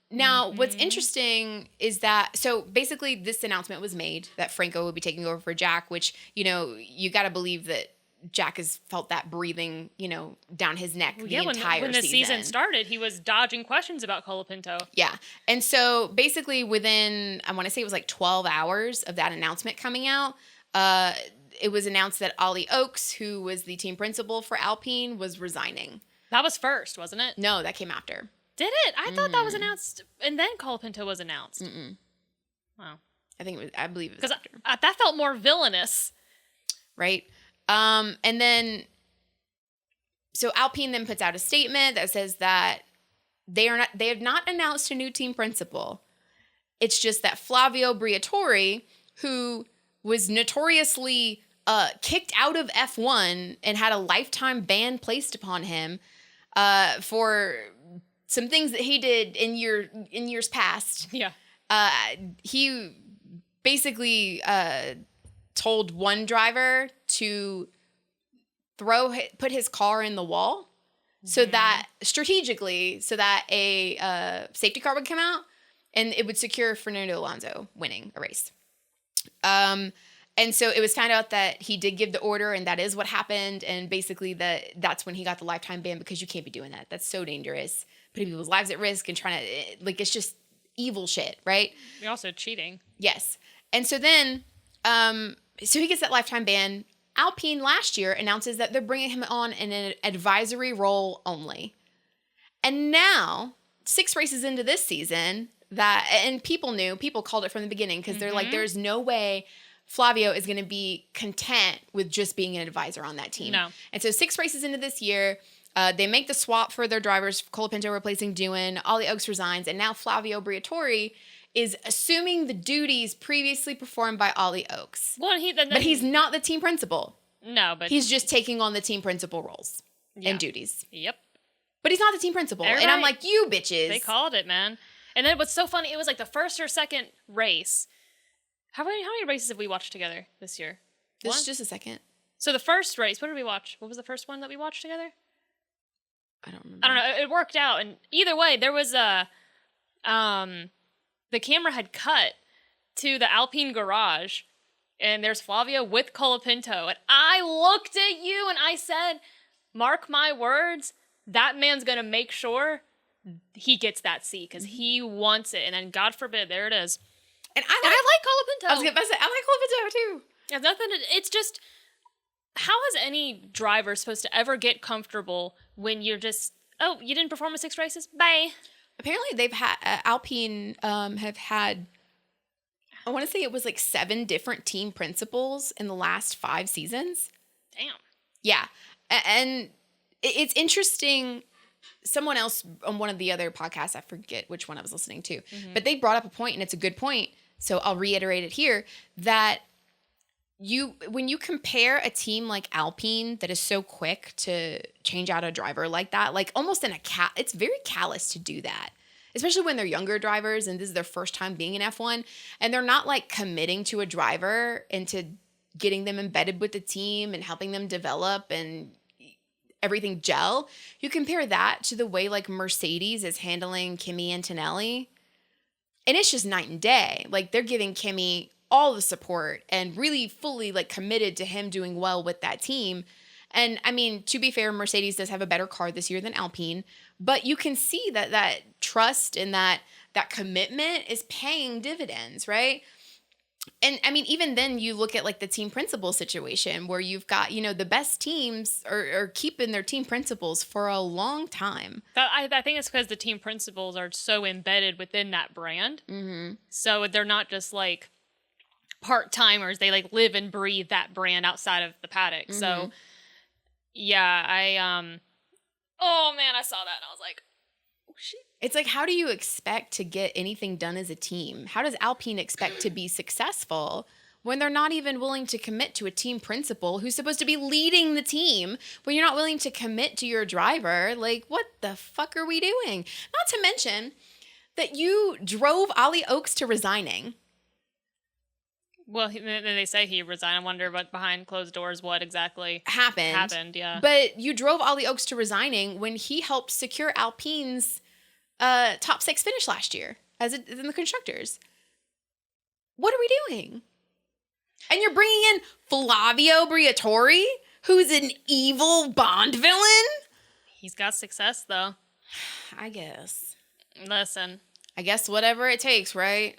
Now, what's interesting is that, so basically this announcement was made that Franco would be taking over for Jack, which, you know, you got to believe that Jack has felt that breathing, you know, down his neck the entire season. When the season started, he was dodging questions about Colapinto. Yeah. And so basically within, I want to say it was like 12 hours of that announcement coming out, it was announced that Ollie Oakes, who was the team principal for Alpine, was resigning. That was first, wasn't it? No, that came after. Did it? I thought that was announced, and then Colapinto was announced. Wow. I believe it was because that felt more villainous. Right. And then, so Alpine then puts out a statement that says that they have not announced a new team principal. It's just that Flavio Briatore, who was notoriously kicked out of F1 and had a lifetime ban placed upon him for some things that he did in years past. Yeah. he basically told one driver to put his car in the wall so that strategically, so that a safety car would come out and it would secure Fernando Alonso winning a race. And so it was found out that he did give the order, and that is what happened. And basically that's when he got the lifetime ban, because you can't be doing that. That's so dangerous. Putting people's lives at risk and trying to, like, it's just evil shit, right? You're also cheating. Yes. And so then, so he gets that lifetime ban. Alpine last year announces that they're bringing him on in an advisory role only. And now, 6 races into this season, and people called it from the beginning, because they're like, there's no way Flavio is going to be content with just being an advisor on that team. No. And so 6 races into this year, they make the swap for their drivers, Colapinto replacing Doohan, Ollie Oaks resigns, and now Flavio Briatore is assuming the duties previously performed by Ollie Oaks. Well, but he's not the team principal. No, but he's just taking on the team principal roles and duties. Yep. But he's not the team principal. And I'm like, you bitches. They called it, man. And then what's so funny, it was like the first or second race. How many races have we watched together this year? This is just a second. So the first race, what did we watch? What was the first one that we watched together? I don't remember. I don't know. It worked out. And either way, there was the camera had cut to the Alpine garage, and there's Flavio with Colapinto. And I looked at you and I said, mark my words, that man's going to make sure he gets that seat because he wants it. And then God forbid, there it is. And I like Colapinto. I was going to say, I like Colapinto too. Yeah, it's just, how is any driver supposed to ever get comfortable when you're just, oh, you didn't perform in 6 races? Bye. Apparently they've had, Alpine have had, I want to say it was like 7 different team principals in the last 5 seasons. Damn. Yeah. And it's interesting. Someone else on one of the other podcasts, I forget which one I was listening to, but they brought up a point, and it's a good point, so I'll reiterate it here, that when you compare a team like Alpine that is so quick to change out a driver like that, like almost it's very callous to do that, especially when they're younger drivers and this is their first time being in F1, and they're not like committing to a driver and to getting them embedded with the team and helping them develop and everything gel. You compare that to the way like Mercedes is handling Kimi Antonelli, and it's just night and day. Like they're giving Kimi all the support and really fully like committed to him doing well with that team. And I mean, to be fair, Mercedes does have a better car this year than Alpine, but you can see that trust and that commitment is paying dividends, right? And I mean, even then you look at like the team principal situation where you've got, the best teams are keeping their team principals for a long time. I think it's because the team principals are so embedded within that brand. Mm-hmm. So they're not just like part-timers. They like live and breathe that brand outside of the paddock. Mm-hmm. So yeah, oh man, I saw that and I was like, oh shit. It's like, how do you expect to get anything done as a team? How does Alpine expect to be successful when they're not even willing to commit to a team principal who's supposed to be leading the team, when you're not willing to commit to your driver? Like, what the fuck are we doing? Not to mention that you drove Ollie Oaks to resigning. Well, they say he resigned. I wonder what behind closed doors, what exactly happened. Yeah. But you drove Ollie Oaks to resigning when he helped secure Alpine's top 6 finish last year in the constructors. What are we doing? And you're bringing in Flavio Briatore, who's an evil Bond villain? He's got success, though. I guess. Listen. I guess whatever it takes, right?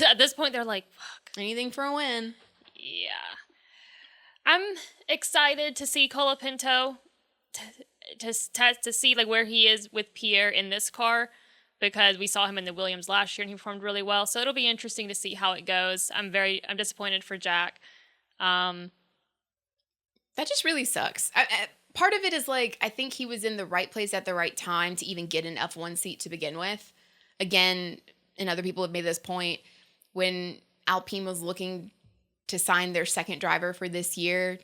At this point, they're like, fuck. Anything for a win. Yeah. I'm excited to see Colapinto, to see like where he is with Pierre in this car, because we saw him in the Williams last year and he performed really well. So it'll be interesting to see how it goes. I'm disappointed for Jack. That just really sucks. Part of it is like, I think he was in the right place at the right time to even get an F1 seat to begin with. Again, and other people have made this point, when Alpine was looking to sign their second driver for this year,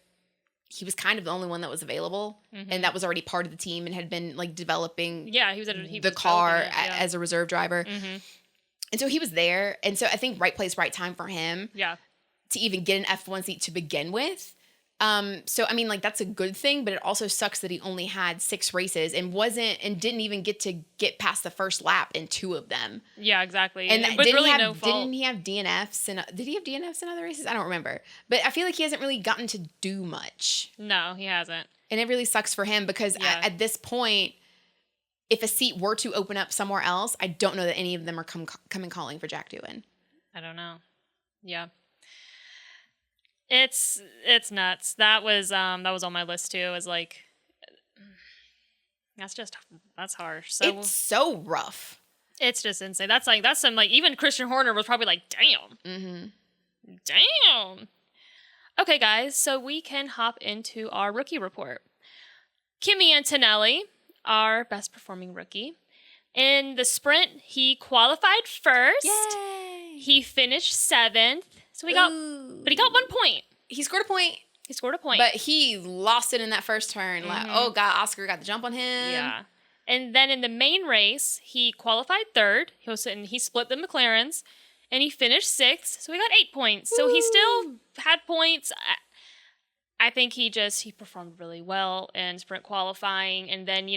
he was kind of the only one that was available, and that was already part of the team and had been like developing the car as a reserve driver. And so he was there. And so I think right place, right time for him. Yeah. To even get an F1 seat to begin with. So, I mean, like, that's a good thing, but it also sucks that he only had 6 races and didn't even get past the first lap in 2 of them. Yeah, exactly. And with really no fault. Didn't he have DNFs? Did he have DNFs in other races? I don't remember. But I feel like he hasn't really gotten to do much. No, he hasn't. And it really sucks for him because at this point, if a seat were to open up somewhere else, I don't know that any of them are coming calling for Jack Doohan. I don't know. Yeah. It's nuts. That was on my list too. It was like, that's harsh. So it's so rough. It's just insane. That's some like, even Christian Horner was probably like, damn. Mm-hmm. Damn. Okay, guys, so we can hop into our rookie report. Kimi Antonelli, our best performing rookie. In the sprint, he qualified first. Yay! He finished 7th. So he got 1 point. He scored a point. But he lost it in that first turn. Mm-hmm. Like, oh, God, Oscar got the jump on him. Yeah. And then in the main race, he qualified 3rd. He split the McLarens. And he finished 6th. So he got 8 points. So he still had points. I think he performed really well in sprint qualifying. And then,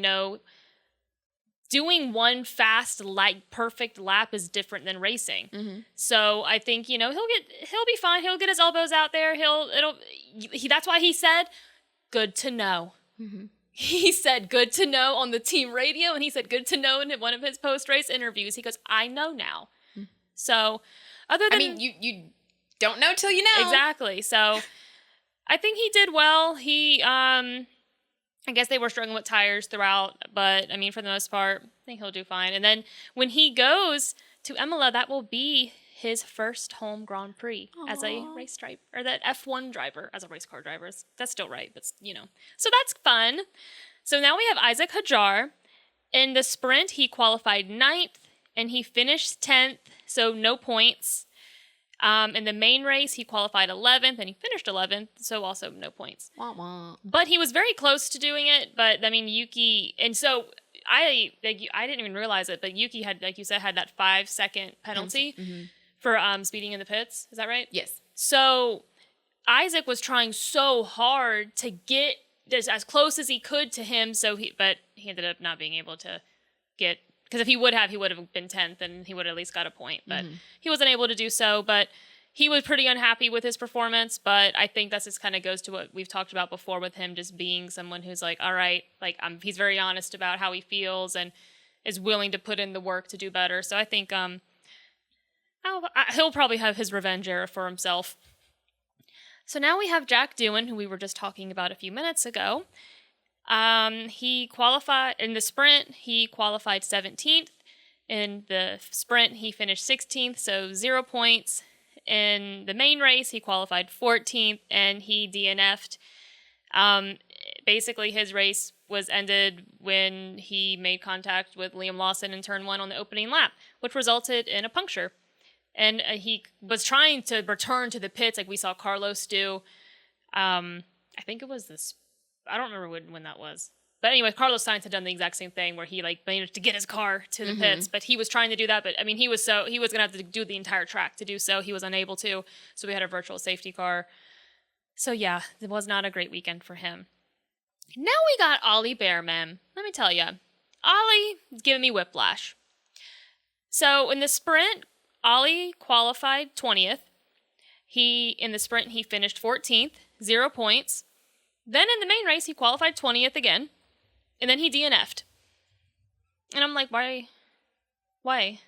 doing one fast, perfect lap is different than racing. Mm-hmm. So I think, he'll be fine. He'll get his elbows out there. That's why he said, good to know. Mm-hmm. He said, good to know on the team radio. And he said, good to know in one of his post-race interviews. He goes, I know now. Mm-hmm. So other than... I mean, you don't know till you know. Exactly. So I think he did well. I guess they were struggling with tires throughout, but I mean, for the most part, I think he'll do fine. And then when he goes to Imola, that will be his first home Grand Prix as a race driver, or that F1 driver as a race car driver. That's still right, but So that's fun. So now we have Isaac Hadjar. In the sprint, he qualified 9th and he finished 10th, so no points. In the main race, he qualified 11th and he finished 11th, so also no points. Wah, wah. But he was very close to doing it. But I mean, Yuki, and so I didn't even realize it, but Yuki had, like you said, had that 5-second penalty for speeding in the pits. Is that right? Yes. So Isaac was trying so hard to get as close as he could to him. But he ended up not being able to get. Because if he would have been 10th and he would have at least got a point. But he wasn't able to do so. But he was pretty unhappy with his performance. But I think that just kind of goes to what we've talked about before with him just being someone who's like, all right, like he's very honest about how he feels and is willing to put in the work to do better. So I think he'll probably have his revenge era for himself. So now we have Jack Doohan, who we were just talking about a few minutes ago. He qualified in the sprint. He qualified 17th. In the sprint, he finished 16th, so 0 points. In the main race, he qualified 14th, and he DNF'd. Basically, his race was ended when he made contact with Liam Lawson in turn 1 on the opening lap, which resulted in a puncture. And he was trying to return to the pits like we saw Carlos do. I think it was this. I don't remember when that was. But anyway, Carlos Sainz had done the exact same thing where he managed to get his car to the pits, but he was trying to do that. But I mean, he was going to have to do the entire track to do so. He was unable to. So we had a virtual safety car. So yeah, it was not a great weekend for him. Now we got Ollie Bearman. Let me tell you, Ollie is giving me whiplash. So in the sprint, Ollie qualified 20th. In the sprint, he finished 14th, 0 points. Then in the main race, he qualified 20th again, and then he DNF'd. And I'm like, why? Why?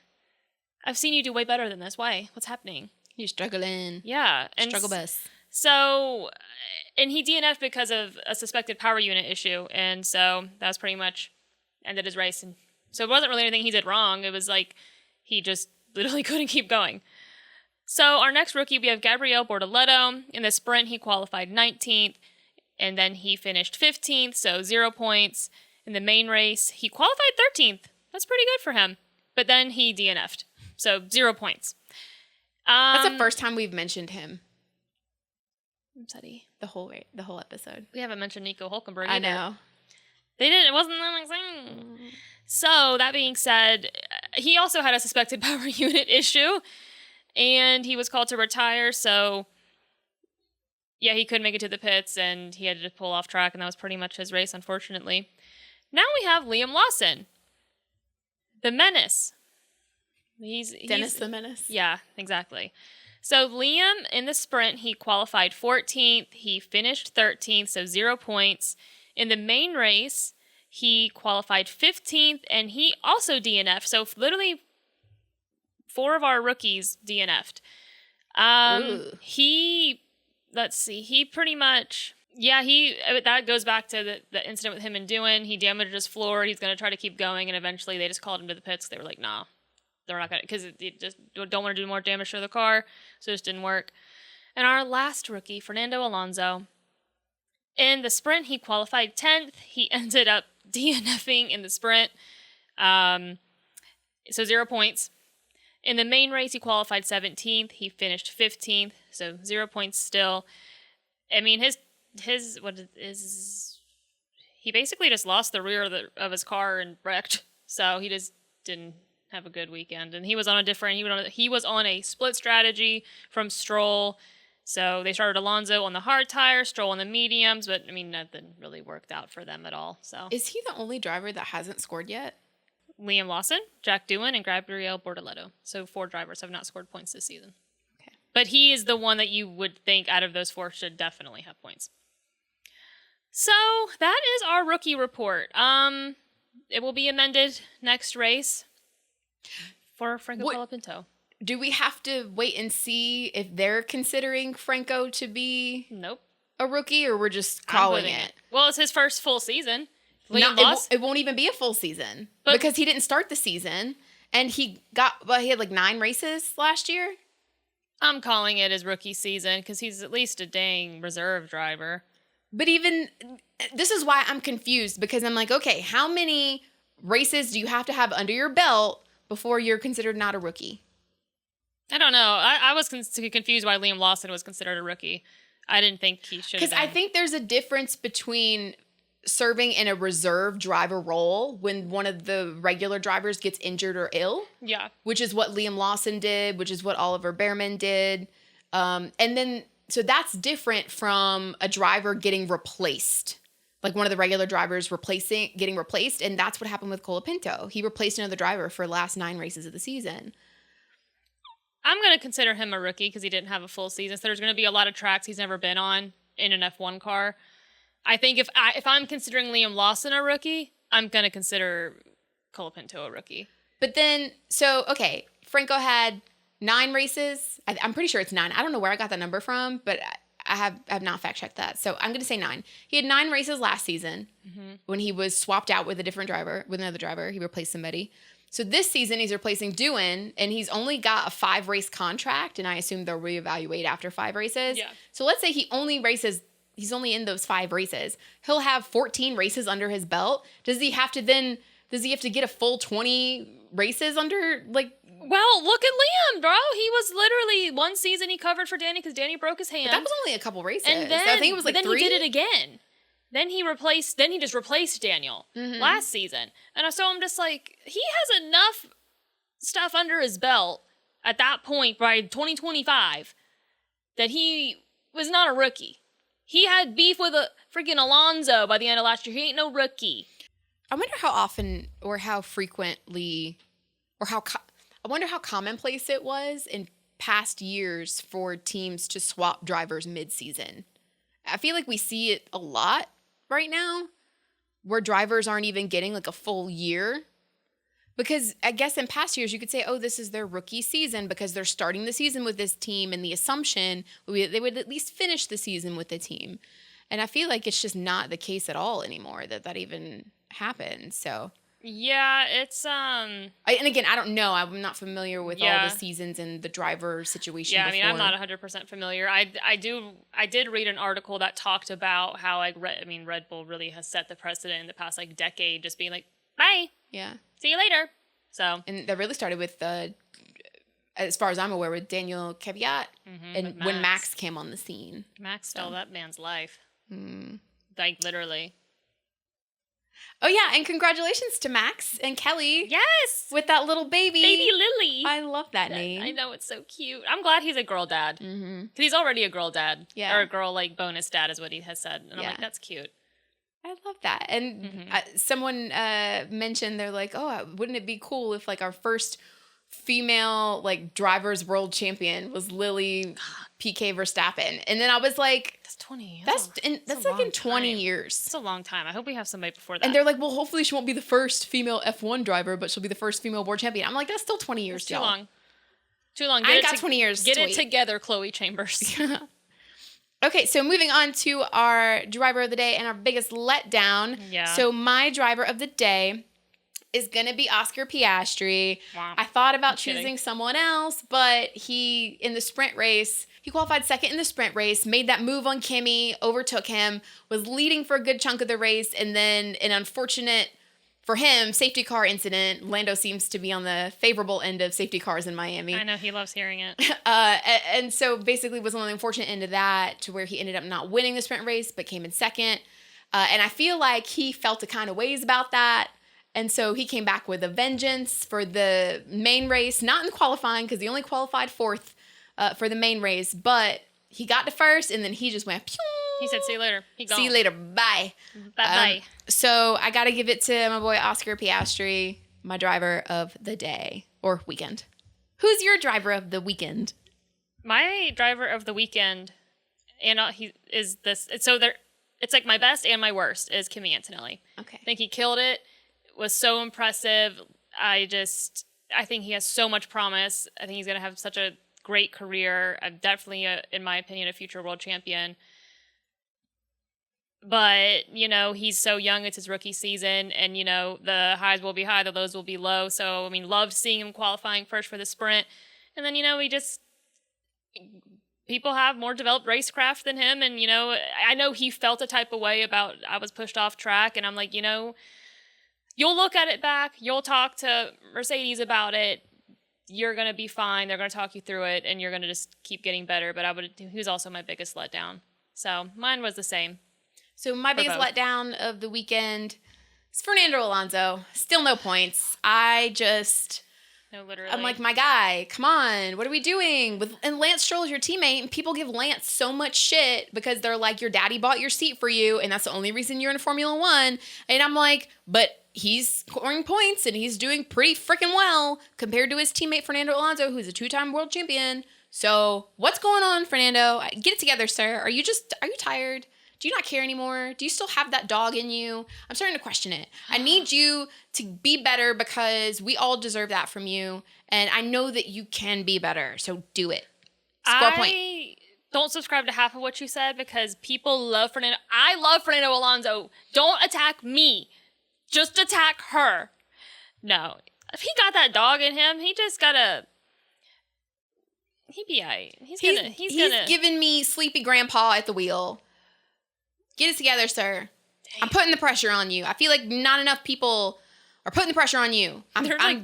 I've seen you do way better than this. Why? What's happening? You're struggling. Yeah. And struggle bus. So, and he DNF'd because of a suspected power unit issue, and so that was pretty much ended his race. And so it wasn't really anything he did wrong. It was like he just literally couldn't keep going. So our next rookie, we have Gabriel Bortoleto. In the sprint, he qualified 19th. And then he finished 15th, so 0 points. In the main race, he qualified 13th. That's pretty good for him. But then he DNF'd, so 0 points. That's the first time we've mentioned him. I'm sorry. The whole episode. We haven't mentioned Nico Hülkenberg either. I know. They didn't. It wasn't that exciting. So, that being said, he also had a suspected power unit issue, and he was called to retire, so yeah, he couldn't make it to the pits, and he had to pull off track, and that was pretty much his race, unfortunately. Now we have Liam Lawson, the menace. He's Dennis the Menace. Yeah, exactly. So Liam, in the sprint, he qualified 14th. He finished 13th, so 0 points. In the main race, he qualified 15th, and he also DNF'd. So literally 4 of our rookies DNF'd. He pretty much... Yeah, that goes back to the incident with him and Doohan. He damaged his floor. He's going to try to keep going, and eventually they just called him to the pits. They were like, nah, they're not going to, because they just don't want to do more damage to the car, so it just didn't work. And our last rookie, Fernando Alonso, in the sprint, he qualified 10th. He ended up DNFing in the sprint, so 0 points. In the main race, he qualified 17th. He finished 15th, so 0 points still. I mean, he basically just lost the rear of his car and wrecked. So he just didn't have a good weekend. And he was on a split strategy from Stroll. So they started Alonso on the hard tires, Stroll on the mediums, but I mean, nothing really worked out for them at all. So is he the only driver that hasn't scored yet? Liam Lawson, Jack Doohan, and Gabriel Bortoleto. So 4 drivers have not scored points this season. Okay. But he is the one that you would think out of those 4 should definitely have points. So that is our rookie report. It will be amended next race for Franco Colapinto. Do we have to wait and see if they're considering Franco to be a rookie, or we're just calling it? Well, it's his first full season. It won't even be a full season because he didn't start the season, and he had like 9 races last year. I'm calling it his rookie season because he's at least a dang reserve driver. But even, this is why I'm confused, because I'm like, okay, how many races do you have to have under your belt before you're considered not a rookie? I don't know. I was confused why Liam Lawson was considered a rookie. I didn't think he should have been. Because I think there's a difference between serving in a reserve driver role when one of the regular drivers gets injured or ill. Yeah. Which is what Liam Lawson did, which is what Oliver Behrman did. And then... So that's different from a driver getting replaced. Like one of the regular drivers getting replaced. And that's what happened with Colapinto. He replaced another driver for the last 9 races of the season. I'm going to consider him a rookie because he didn't have a full season. So there's going to be a lot of tracks he's never been on in an F1 car. I think if I'm considering Liam Lawson a rookie, I'm going to consider Colapinto a rookie. But then, so, okay, Franco had 9 races. I'm pretty sure it's 9. I don't know where I got that number from, but I have not fact checked that. So I'm going to say 9. He had 9 races last season when he was swapped out with another driver. He replaced somebody. So this season he's replacing Doohan, and he's only got a 5 race contract, and I assume they'll reevaluate after 5 races. Yeah. So let's say he's only in those 5 races. He'll have 14 races under his belt. Does he have to get a full 20 races under, like... Well, look at Liam, bro. He was literally, one season he covered for Danny because Danny broke his hand. But that was only a couple races. And then, so I think it was like 3. Then he did it again. Then he just replaced Daniel last season. And so I'm just like, he has enough stuff under his belt at that point by 2025 that he was not a rookie. He had beef with a freaking Alonso by the end of last year. He ain't no rookie. I wonder how often or how frequently or I wonder how commonplace it was in past years for teams to swap drivers mid-season. I feel like we see it a lot right now where drivers aren't even getting like a full year. Because I guess in past years you could say, oh, this is their rookie season because they're starting the season with this team, and the assumption they would at least finish the season with the team. And I feel like it's just not the case at all anymore that even happens. So... Yeah, it's and again, I don't know. I'm not familiar with all the seasons and the driver situation. Yeah, before. I mean, I'm not 100% familiar. I did read an article that talked about how Red Bull really has set the precedent in the past like decade, just being like, bye, see you later. So, and that really started with as far as I'm aware, with Daniel Kvyat, and when Max came on the scene. Max stole that man's life, like literally. Oh, yeah, and congratulations to Max and Kelly. Yes! With that little baby. Baby Lily. I love that name. I know, it's so cute. I'm glad he's a girl dad. Mm-hmm. Because he's already a girl dad. Yeah. Or a girl, like, bonus dad is what he has said. And I'm like, that's cute. I love that. And someone mentioned, they're like, oh, wouldn't it be cool if, like, our first female, like, drivers world champion was Lily PK Verstappen? And then I was like, that's 20. That's like in 20 years. It's a long time. I hope we have somebody before that. And they're like, well, hopefully she won't be the first female F1 driver, but she'll be the first female world champion. I'm like, that's still 20 years, too long. Too long. I ain't got 20 years. Get it together, Chloe Chambers. Okay, so moving on to our driver of the day and our biggest letdown. Yeah. So my driver of the day is going to be Oscar Piastri. Wow. I thought about choosing someone else, but in the sprint race, he qualified second in the sprint race, made that move on Kimi, overtook him, was leading for a good chunk of the race, and then an unfortunate, for him, safety car incident. Lando seems to be on the favorable end of safety cars in Miami. I know, he loves hearing it. And so basically was on the unfortunate end of that, to where he ended up not winning the sprint race, but came in second. And I feel like he felt a kind of ways about that. And so he came back with a vengeance for the main race, not in qualifying, because he only qualified fourth for the main race, but he got to first, and then he just went, pew! He said, see you later. He gone. See you later. Bye. Bye-bye. So I got to give it to my boy Oscar Piastri, my driver of the day or weekend. Who's your driver of the weekend? My driver of the weekend, and he is this. So there, it's like my best and my worst is Kimi Antonelli. Okay. I think he killed it. Was so impressive. I think he has so much promise. I think he's going to have such a great career. I'm definitely, in my opinion, a future world champion. But, he's so young. It's his rookie season. And, the highs will be high, the lows will be low. So, loved seeing him qualifying first for the sprint. And then, people have more developed racecraft than him. And, I know he felt a type of way about I was pushed off track. And I'm like, you'll look at it back. You'll talk to Mercedes about it. You're going to be fine. They're going to talk you through it. And you're going to just keep getting better. But he was also my biggest letdown. So mine was the same. So my biggest letdown of the weekend is Fernando Alonso. Still no points. No, literally. I'm like, my guy, come on. What are we doing? And Lance Stroll is your teammate, and people give Lance so much shit because they're like, your daddy bought your seat for you, and that's the only reason you're in Formula One. And I'm like, but he's scoring points, and he's doing pretty freaking well compared to his teammate Fernando Alonso, who's a 2-time world champion. So what's going on, Fernando? Get it together, sir. Are you tired? Do you not care anymore? Do you still have that dog in you? I'm starting to question it. I need you to be better because we all deserve that from you. And I know that you can be better. So do it. Score point. I don't subscribe to half of what you said because people love Fernando. I love Fernando Alonso. Don't attack me. Just attack her. No. If he got that dog in him, he just gotta... He'd be all right. He's giving me sleepy grandpa at the wheel. Get it together, sir. Dang. I'm putting the pressure on you. I feel like not enough people are putting the pressure on you.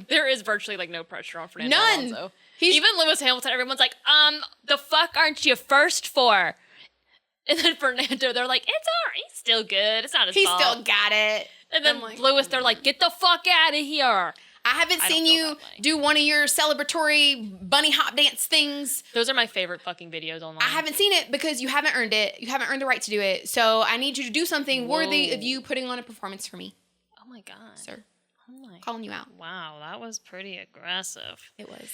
There is virtually no pressure on Fernando Alonso. Even Lewis Hamilton, everyone's like, the fuck aren't you first for? And then Fernando, they're like, it's all right. He's still good. It's not his fault. He still got it. And then Lewis, they're like, get the fuck out of here. I haven't seen you do one of your celebratory bunny hop dance things. Those are my favorite fucking videos online. I haven't seen it because you haven't earned it. You haven't earned the right to do it. So I need you to do something worthy of you putting on a performance for me. Oh my God. Sir. Calling you out. Wow, that was pretty aggressive. It was.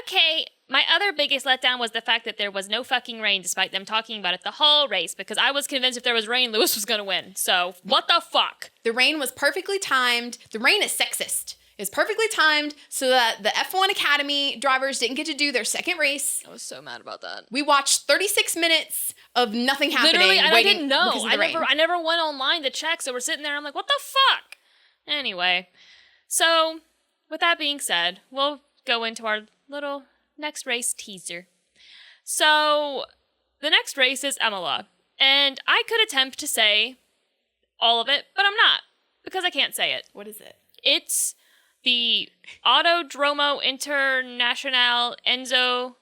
Okay, my other biggest letdown was the fact that there was no fucking rain despite them talking about it the whole race because I was convinced if there was rain, Lewis was going to win. So what the fuck? The rain was perfectly timed. The rain is sexist. It's perfectly timed so that the F1 Academy drivers didn't get to do their second race. I was so mad about that. We watched 36 minutes of nothing happening. Literally, and I didn't know. I never went online to check, so we're sitting there, and I'm like, what the fuck? Anyway, so with that being said, we'll go into our little next race teaser. So the next race is Imola, and I could attempt to say all of it, but I'm not, because I can't say it. What is it? It's the Autodromo Internazionale Enzo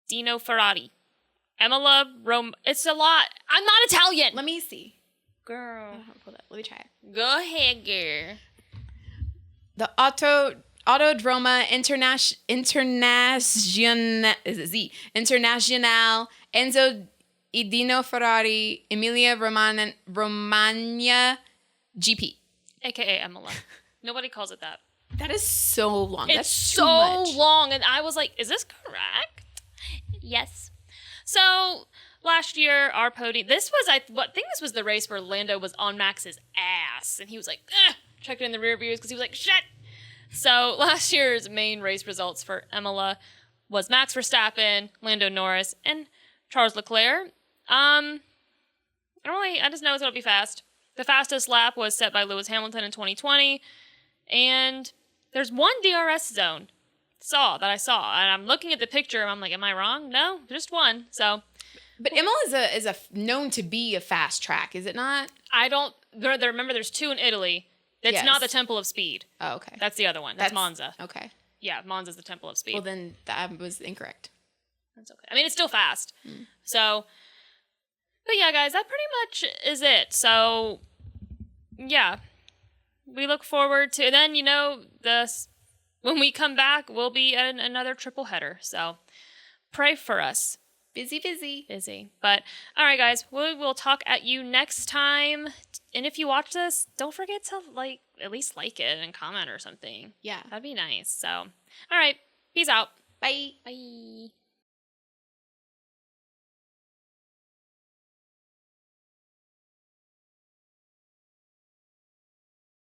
Dino Ferrari. Imola Rome. It's a lot. I'm not Italian. Let me see. girl. Hold up. Let me try it. Go ahead, girl. The Autodroma International Enzo Idino Ferrari Emilia Romagna GP. AKA Emilia. Nobody calls it that. That is so long. It's That's so much. long. And I was like, is this correct? Yes. So last year, our podium, this was the race where Lando was on Max's ass. And he was like, checking in the rear views because he was like, shit. So last year's main race results for Emilia was Max Verstappen, Lando Norris, and Charles Leclerc. I just know it's going to be fast. The fastest lap was set by Lewis Hamilton in 2020. And there's one DRS zone that I saw. And I'm looking at the picture and I'm like, am I wrong? No, just one. So, but Imola is known to be a fast track, is it not? Remember there's two in Italy. That's not the Temple of Speed. Oh, okay. That's the other one. That's Monza. Okay. Yeah, Monza's the Temple of Speed. Well, then that was incorrect. That's okay. I mean, it's still fast. So, but yeah, guys, that pretty much is it. So, yeah. We look forward to, then, when we come back, we'll be at another triple header. So, pray for us. Busy. But, all right, guys, we will talk at you next time. And if you watch this, don't forget to, at least like it and comment or something. Yeah. That'd be nice. So, all right. Peace out. Bye. Bye.